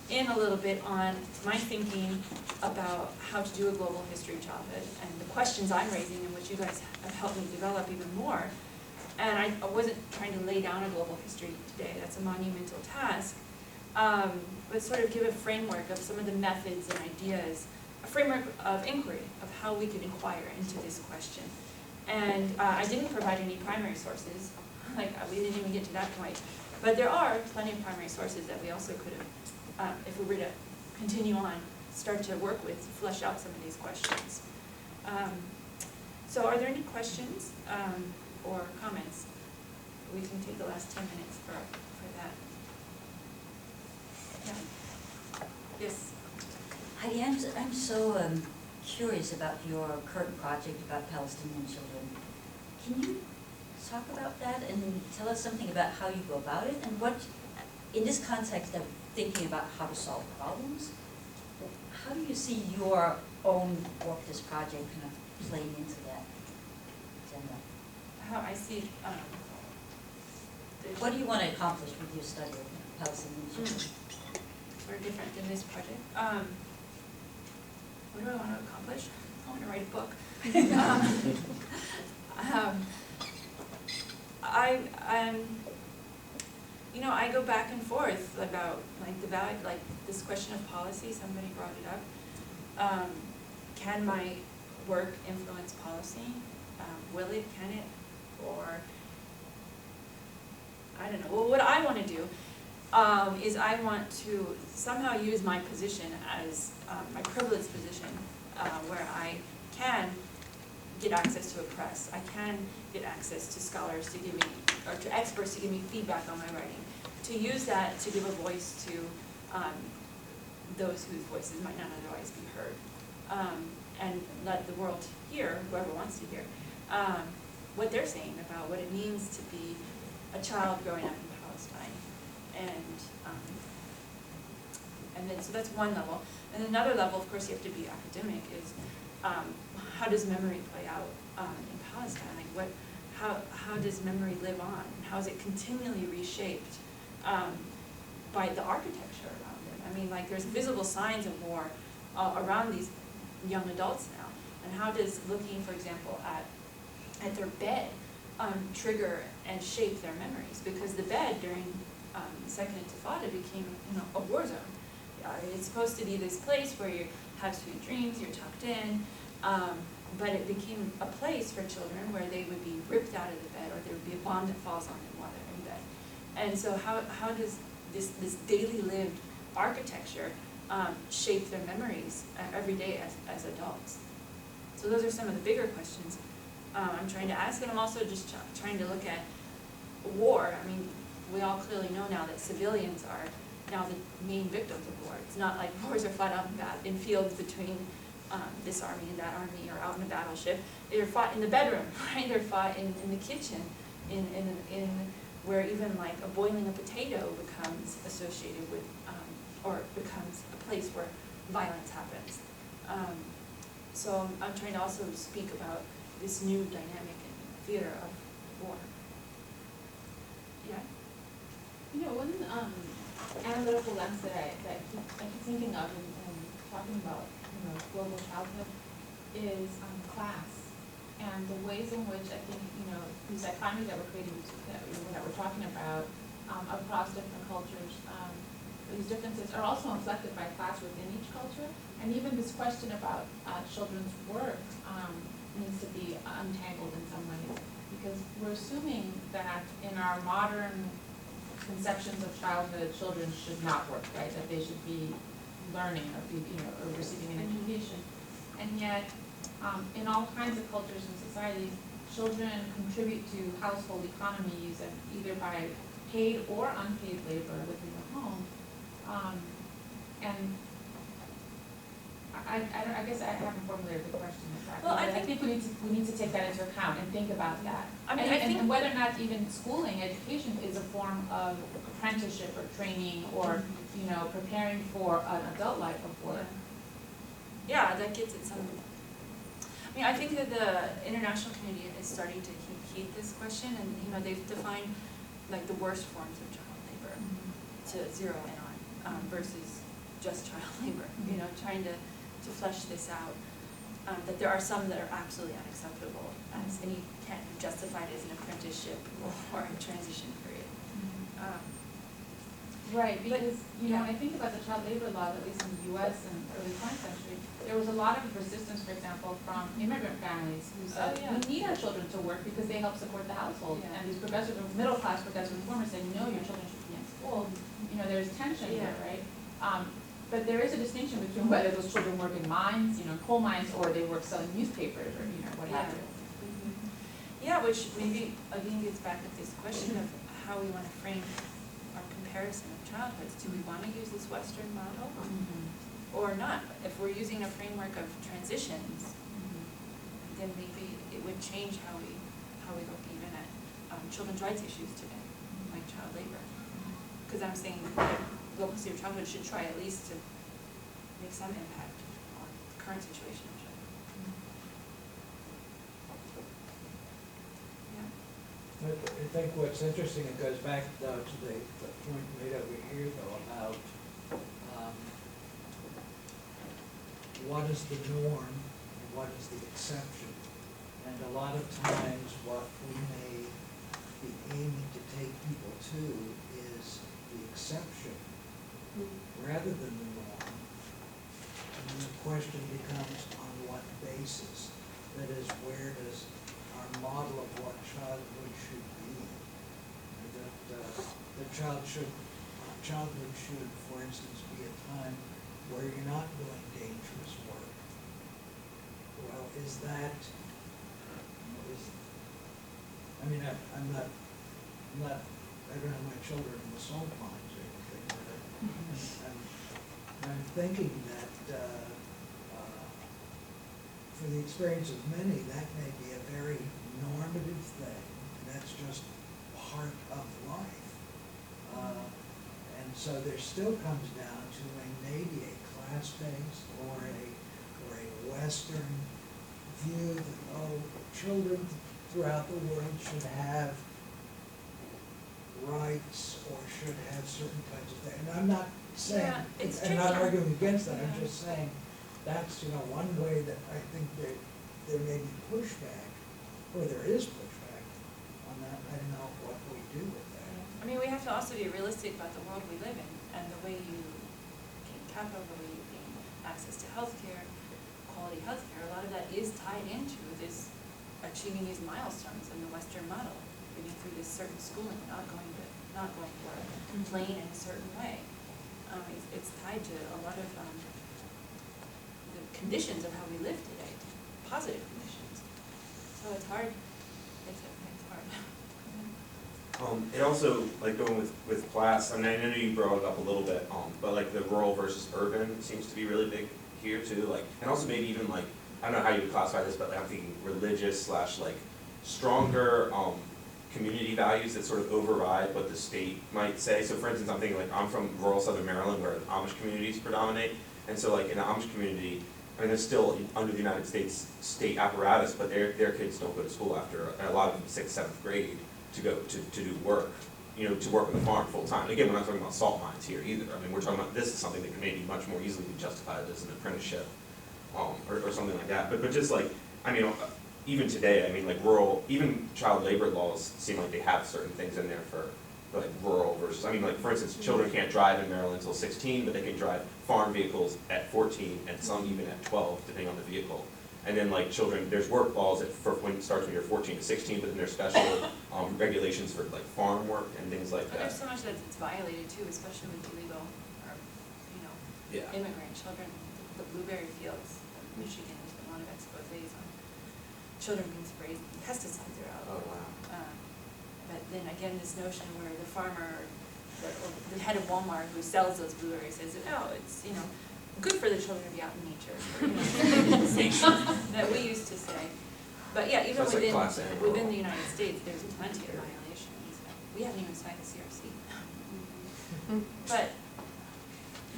in a little bit on my thinking about how to do a global history of childhood and the questions I'm raising, and which you guys have helped me develop even more. And I wasn't trying to lay down a global history today, that's a monumental task, but sort of give a framework of some of the methods and ideas, a framework of inquiry of how we could inquire into this question. And I didn't provide any primary sources, we didn't even get to that point, but there are plenty of primary sources that we also could have, if we were to continue on, start to work with, to flesh out some of these questions. So are there any questions or comments? We can take the last 10 minutes for that. Yeah. Yes? Heidi, I'm so curious about your current project about Palestinian children. Can you talk about that and tell us something about how you go about it, and what, in this context of thinking about how to solve problems, how do you see your own work, this project, kind of playing into that agenda? How I see what do you want to accomplish with your study of Palestinian children? Sort of different than this project. What do I want to accomplish? I want to write a book. I go back and forth about the value, this question of policy. Somebody brought it up. Can my work influence policy? Will it? Can it? Or I don't know. Well, what I want to do is I want to somehow use my position as my privileged position, where I can get access to a press. I can get access to scholars to give me, or to experts to give me feedback on my writing. To use that to give a voice to those whose voices might not otherwise be heard. And let the world hear, whoever wants to hear, what they're saying about what it means to be a child growing up in Palestine. And then, so that's one level. And another level, of course, you have to be academic, is how does memory play out in Palestine? Like how does memory live on? How is it continually reshaped by the architecture around it? I mean, like there's visible signs of war around these young adults now. And how does looking, for example, at their bed trigger and shape their memories? Because the bed during the Second Intifada became, a war zone. It's supposed to be this place where you have sweet dreams, you're tucked in, but it became a place for children where they would be ripped out of the bed, or there would be a bomb that falls on them while they're in bed. And so how does this daily lived architecture shape their memories every day as adults? So those are some of the bigger questions I'm trying to ask, and I'm also just trying to look at war. I mean, we all clearly know now that civilians are now the main victims of war. It's not like wars are fought out in fields between this army and that army, or out in a battleship. They're fought in the bedroom, right? They're fought in the kitchen, in where even like a boiling a potato becomes associated with, or becomes a place where violence happens. So I'm trying to also speak about this new dynamic in theater of war. Yeah? One analytical lens that I keep thinking of in talking about global childhood is class, and the ways in which I think these dichotomies that we're creating, that we're talking about across different cultures, these differences are also inflected by class within each culture, and even this question about children's work needs to be untangled in some ways, because we're assuming that in our modern conceptions of childhood, children should not work, right? That they should be learning or be, or receiving an education. And yet, in all kinds of cultures and societies, children contribute to household economies, and either by paid or unpaid labor within the home. And I guess I haven't formulated the question exactly. Well, I think we need to take that into account and think about that. I mean, and whether or not even schooling, education is a form of apprenticeship or training, or preparing for an adult life of work. Yeah, that gets at some. I mean, I think that the international community is starting to heed this question, and they've defined like the worst forms of child labor to zero in on versus just child labor. Trying to flesh this out. That there are some that are absolutely unacceptable, as any can't be justified as an apprenticeship or a transition period. Right, because when I think about the child labor law, at least in the U.S. in the early 20th century, there was a lot of resistance, for example, from immigrant families who said, we need our children to work because they help support the household. Yeah. And these progressive, middle-class progressive reformers said, no, your children should be in school. There's tension here, right? But there is a distinction between whether those children work in mines, coal mines, or they work selling newspapers, or what have you. Yeah, which maybe again gets back at this question of how we want to frame our comparison of childhoods. Do we want to use this Western model or not? If we're using a framework of transitions, then maybe it would change how we look even at children's rights issues today, like child labor. Because I'm saying that Global History of Childhood should try at least to make some impact on the current situation of children. I think what's interesting, it goes back though to the point made over here though about what is the norm and what is the exception. And a lot of times what we may be aiming to take people to is the exception rather than the norm. And then the question becomes on what basis? That is, where does our model of what childhood should be? That childhood should, for instance, be a time where you're not doing dangerous work. Well, is that, I mean, I'm not, I don't have my children in the salt mines or anything, but I'm thinking that for the experience of many, that may be a very normative thing, and that's just part of life. And so there still comes down to maybe a class-based or a Western view that, children throughout the world should have rights or should have certain kinds of things. And I'm not saying, Yeah, it's I'm not tricky. arguing against that, I'm Yeah. just saying, that's, one way that I think there may be pushback, or there is pushback on that. I don't know what we do with that. I mean, we have to also be realistic about the world we live in and the way you gain capital, the way you gain access to healthcare, quality healthcare. A lot of that is tied into this achieving these milestones in the Western model, getting through this certain schooling, not going to work, playing in a certain way. It's tied to a lot of the conditions of how we live today, positive conditions. So it's hard. It's hard. It also, like going with class, I mean, I know you brought it up a little bit, but like the rural versus urban seems to be really big here too, like, and also maybe even like, I don't know how you would classify this, but like, I'm thinking religious / like stronger community values that sort of override what the state might say. So for instance, I'm thinking like, I'm from rural southern Maryland where Amish communities predominate, and so like in the Amish community, I mean, they're still under the United States state apparatus, but their kids don't go to school after, a lot of them 6th, 7th grade to go to do work, to work on the farm full time. Again, we're not talking about salt mines here either. I mean, we're talking about, this is something that can maybe much more easily be justified as an apprenticeship, or something like that. But just like, I mean, even today, I mean, like rural, even child labor laws seem like they have certain things in there for like rural versus, I mean, like for instance, children can't drive in Maryland until 16, but they can drive farm vehicles at 14 and some even at 12, depending on the vehicle. And then like children, there's work laws for when it starts when you're 14 to 16, but then there's special regulations for like farm work and things like But that. there's so much that it's violated too, especially with illegal or, Yeah. immigrant children. The blueberry fields in Michigan, there's been a lot of exposés on children being sprayed with pesticides throughout. Oh, wow. But then again, this notion where the farmer, the head of Walmart who sells those blueberries says, it's, good for the children to be out in nature, that we used to say. But yeah, even That's like class A. within the United States, there's plenty of violations. We haven't even signed the CRC. But,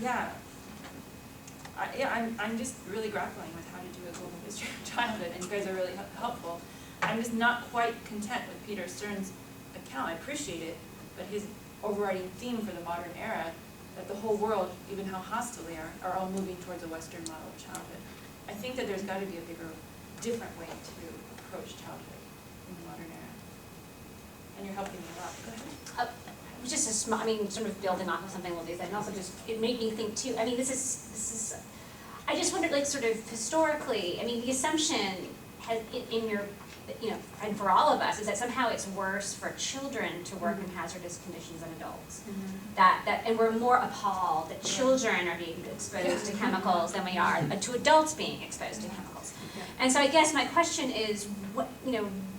yeah. I'm just really grappling with how to do a global history of childhood, and you guys are really helpful. I'm just not quite content with Peter Stern's account. I appreciate it, but his overriding theme for the modern era, that the whole world, even how hostile they are all moving towards a Western model of childhood. I think that there's got to be a bigger, different way to approach childhood in the modern era. And you're helping me a lot. Go ahead. Just a small, sort of building off of something Lindsay said, and also just, it made me think too, this is, I just wondered, like, sort of historically, the assumption has, in your, and for all of us, is that somehow it's worse for children to work in hazardous conditions than adults. And we're more appalled that children are being exposed to chemicals than we are to adults being exposed to chemicals. And so I guess my question is,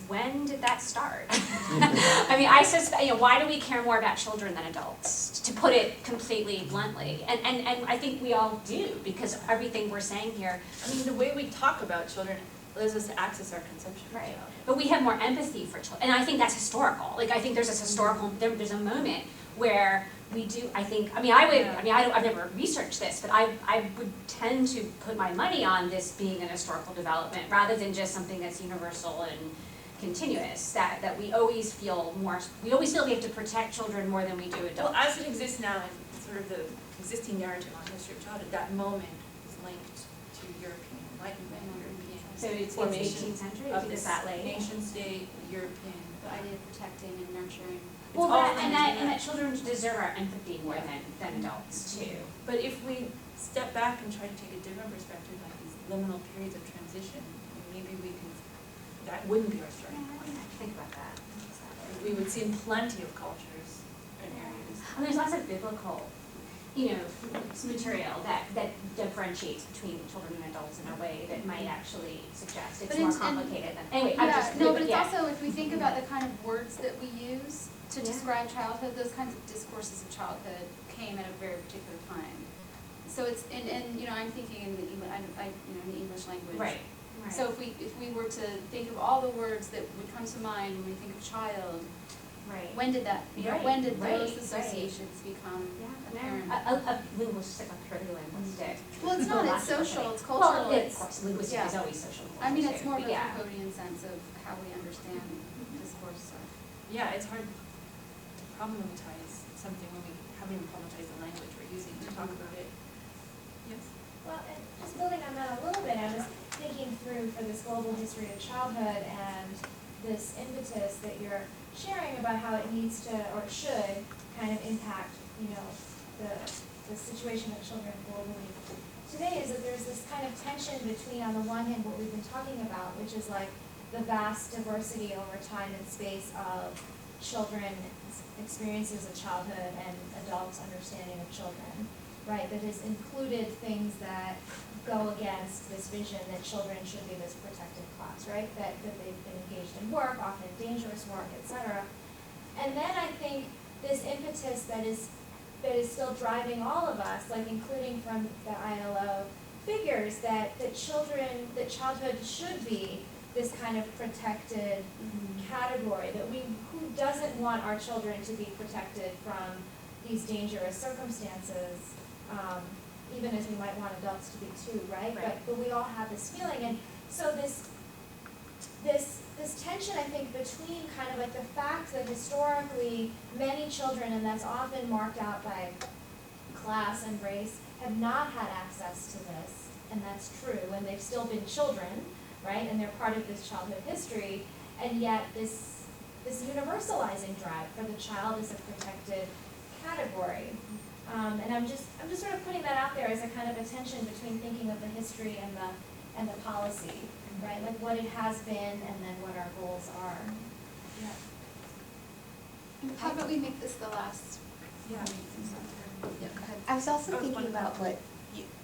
when did that start? I suspect, why do we care more about children than adults, to put it completely bluntly? And I think we all do, because everything we're saying here. The way we talk about children allows us to access our conception. Right. But we have more empathy for children, and I think that's historical. Like, I think there's this historical, there's a moment where we do, I've never researched this, but I would tend to put my money on this being an historical development, rather than just something that's universal and continuous, that we always feel we have to protect children more than we do adults. Well, as it exists now in sort of the existing narrative on history of childhood, that moment is linked to European Enlightenment, European So it's formation 18th century, of is this that late? nation state, European. The idea of protecting and nurturing. Well, all and that children deserve our empathy more than adults too. But if we step back and try to take a different perspective, like these liminal periods of transition, maybe we can, that wouldn't be our starting point. Think about that. We would see in plenty of cultures and areas. And there's lots of biblical, material that differentiates between children and adults in a way that might actually suggest it's more complicated than, anyway, but it's also, if we think about the kind of words that we use to describe childhood, those kinds of discourses of childhood came at a very particular time. So it's, and I'm thinking in the English language. Right. So if we were to think of all the words that would come to mind when we think of child, Right. When did that, Right, when did right, those right. associations become apparent? A linguistic, a purely linguistic. Well, it's not, it's social, it's cultural, Well, it's, of course, linguistic yeah. is always social. I mean, it's too, more of but a yeah. Foucauldian sense of how we understand discourse, so. Yeah, it's hard to problematize something when we haven't even problematized the language we're using to talk about it. Yes? Well, and just building on that a little bit, I was thinking through for this global history of childhood and this impetus that you're sharing about how it needs to, or it should, kind of impact, the situation of children globally. Today is that there's this kind of tension between, on the one hand, what we've been talking about, which is like the vast diversity over time and space of children's experiences of childhood and adults' understanding of children, right? That has included things that go against this vision that children should be this protected class, right? That they've been engaged in work, often dangerous work, etc. And then I think this impetus that is still driving all of us, like including from the ILO figures, that childhood should be this kind of protected category, who doesn't want our children to be protected from these dangerous circumstances, even as we might want adults to be too, right? But we all have this feeling, and so this tension, I think, between kind of like the fact that historically many children, and that's often marked out by class and race, have not had access to this, and that's true, and they've still been children, right? And they're part of this childhood history, and yet this universalizing drive for the child is a protected category. And I'm just sort of putting that out there as a kind of a tension between thinking of the history and the policy, right? Like what it has been and then what our goals are. Yeah. How about we make this the last? Yeah. Yeah, go ahead. I was also thinking about what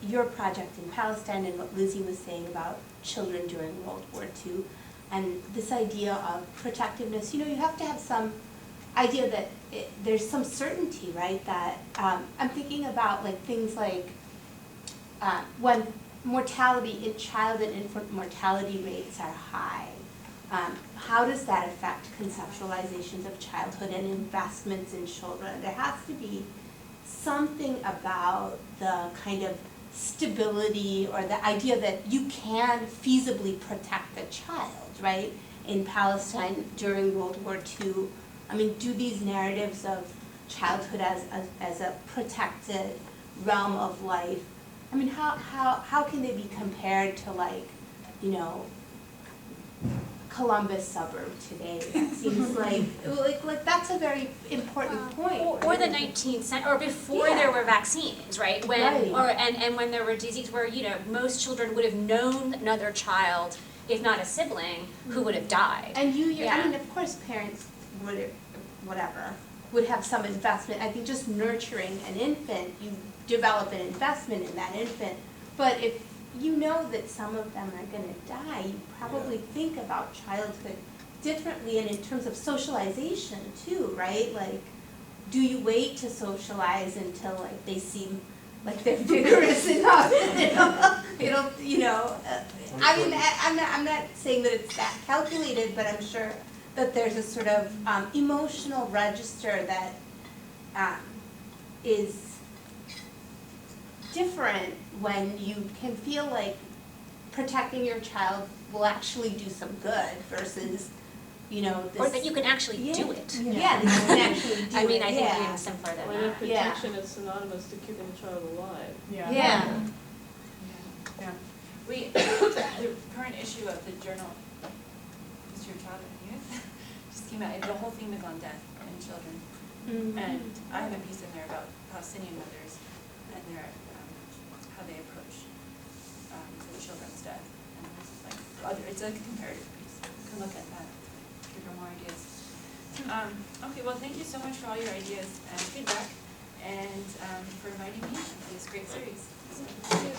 your project in Palestine and what Lizzie was saying about children during World War II, and this idea of protectiveness. You have to have some idea that there's some certainty, right? That I'm thinking about like things like when mortality in child and infant mortality rates are high. How does that affect conceptualizations of childhood and investments in children? There has to be something about the kind of stability or the idea that you can feasibly protect a child, right? In Palestine during World War II, I mean, do these narratives of childhood as a protected realm of life, I mean, how can they be compared to like, Columbus suburb today? That seems like that's a very important point. Or the 19th century, or before there were vaccines, right? When and when there were diseases where most children would have known another child, if not a sibling, who would have died. And I mean, of course, parents would have some investment. I think just nurturing an infant, you develop an investment in that infant. But if you know that some of them are going to die, you probably think about childhood differently, and in terms of socialization too, right? Like, do you wait to socialize until like they seem like they're vigorous enough? I mean, I'm not saying that it's that calculated, but I'm sure that there's a sort of emotional register that is different when you can feel like protecting your child will actually do some good versus, this. Or that you can actually do it. Yeah, that you can actually do it. I mean, I think even simpler than When that. protection is synonymous to keeping the child alive. Yeah. The current issue of the journal, History of Childhood and Youth, just came out. The whole theme is on death and children. Mm-hmm. And I have a piece in there about Palestinian mothers and their how they approach the children's death. And this is it's a comparative piece. You can look at that, give her more ideas. Okay, well, thank you so much for all your ideas and feedback, and for inviting me to this great series. So, thank you.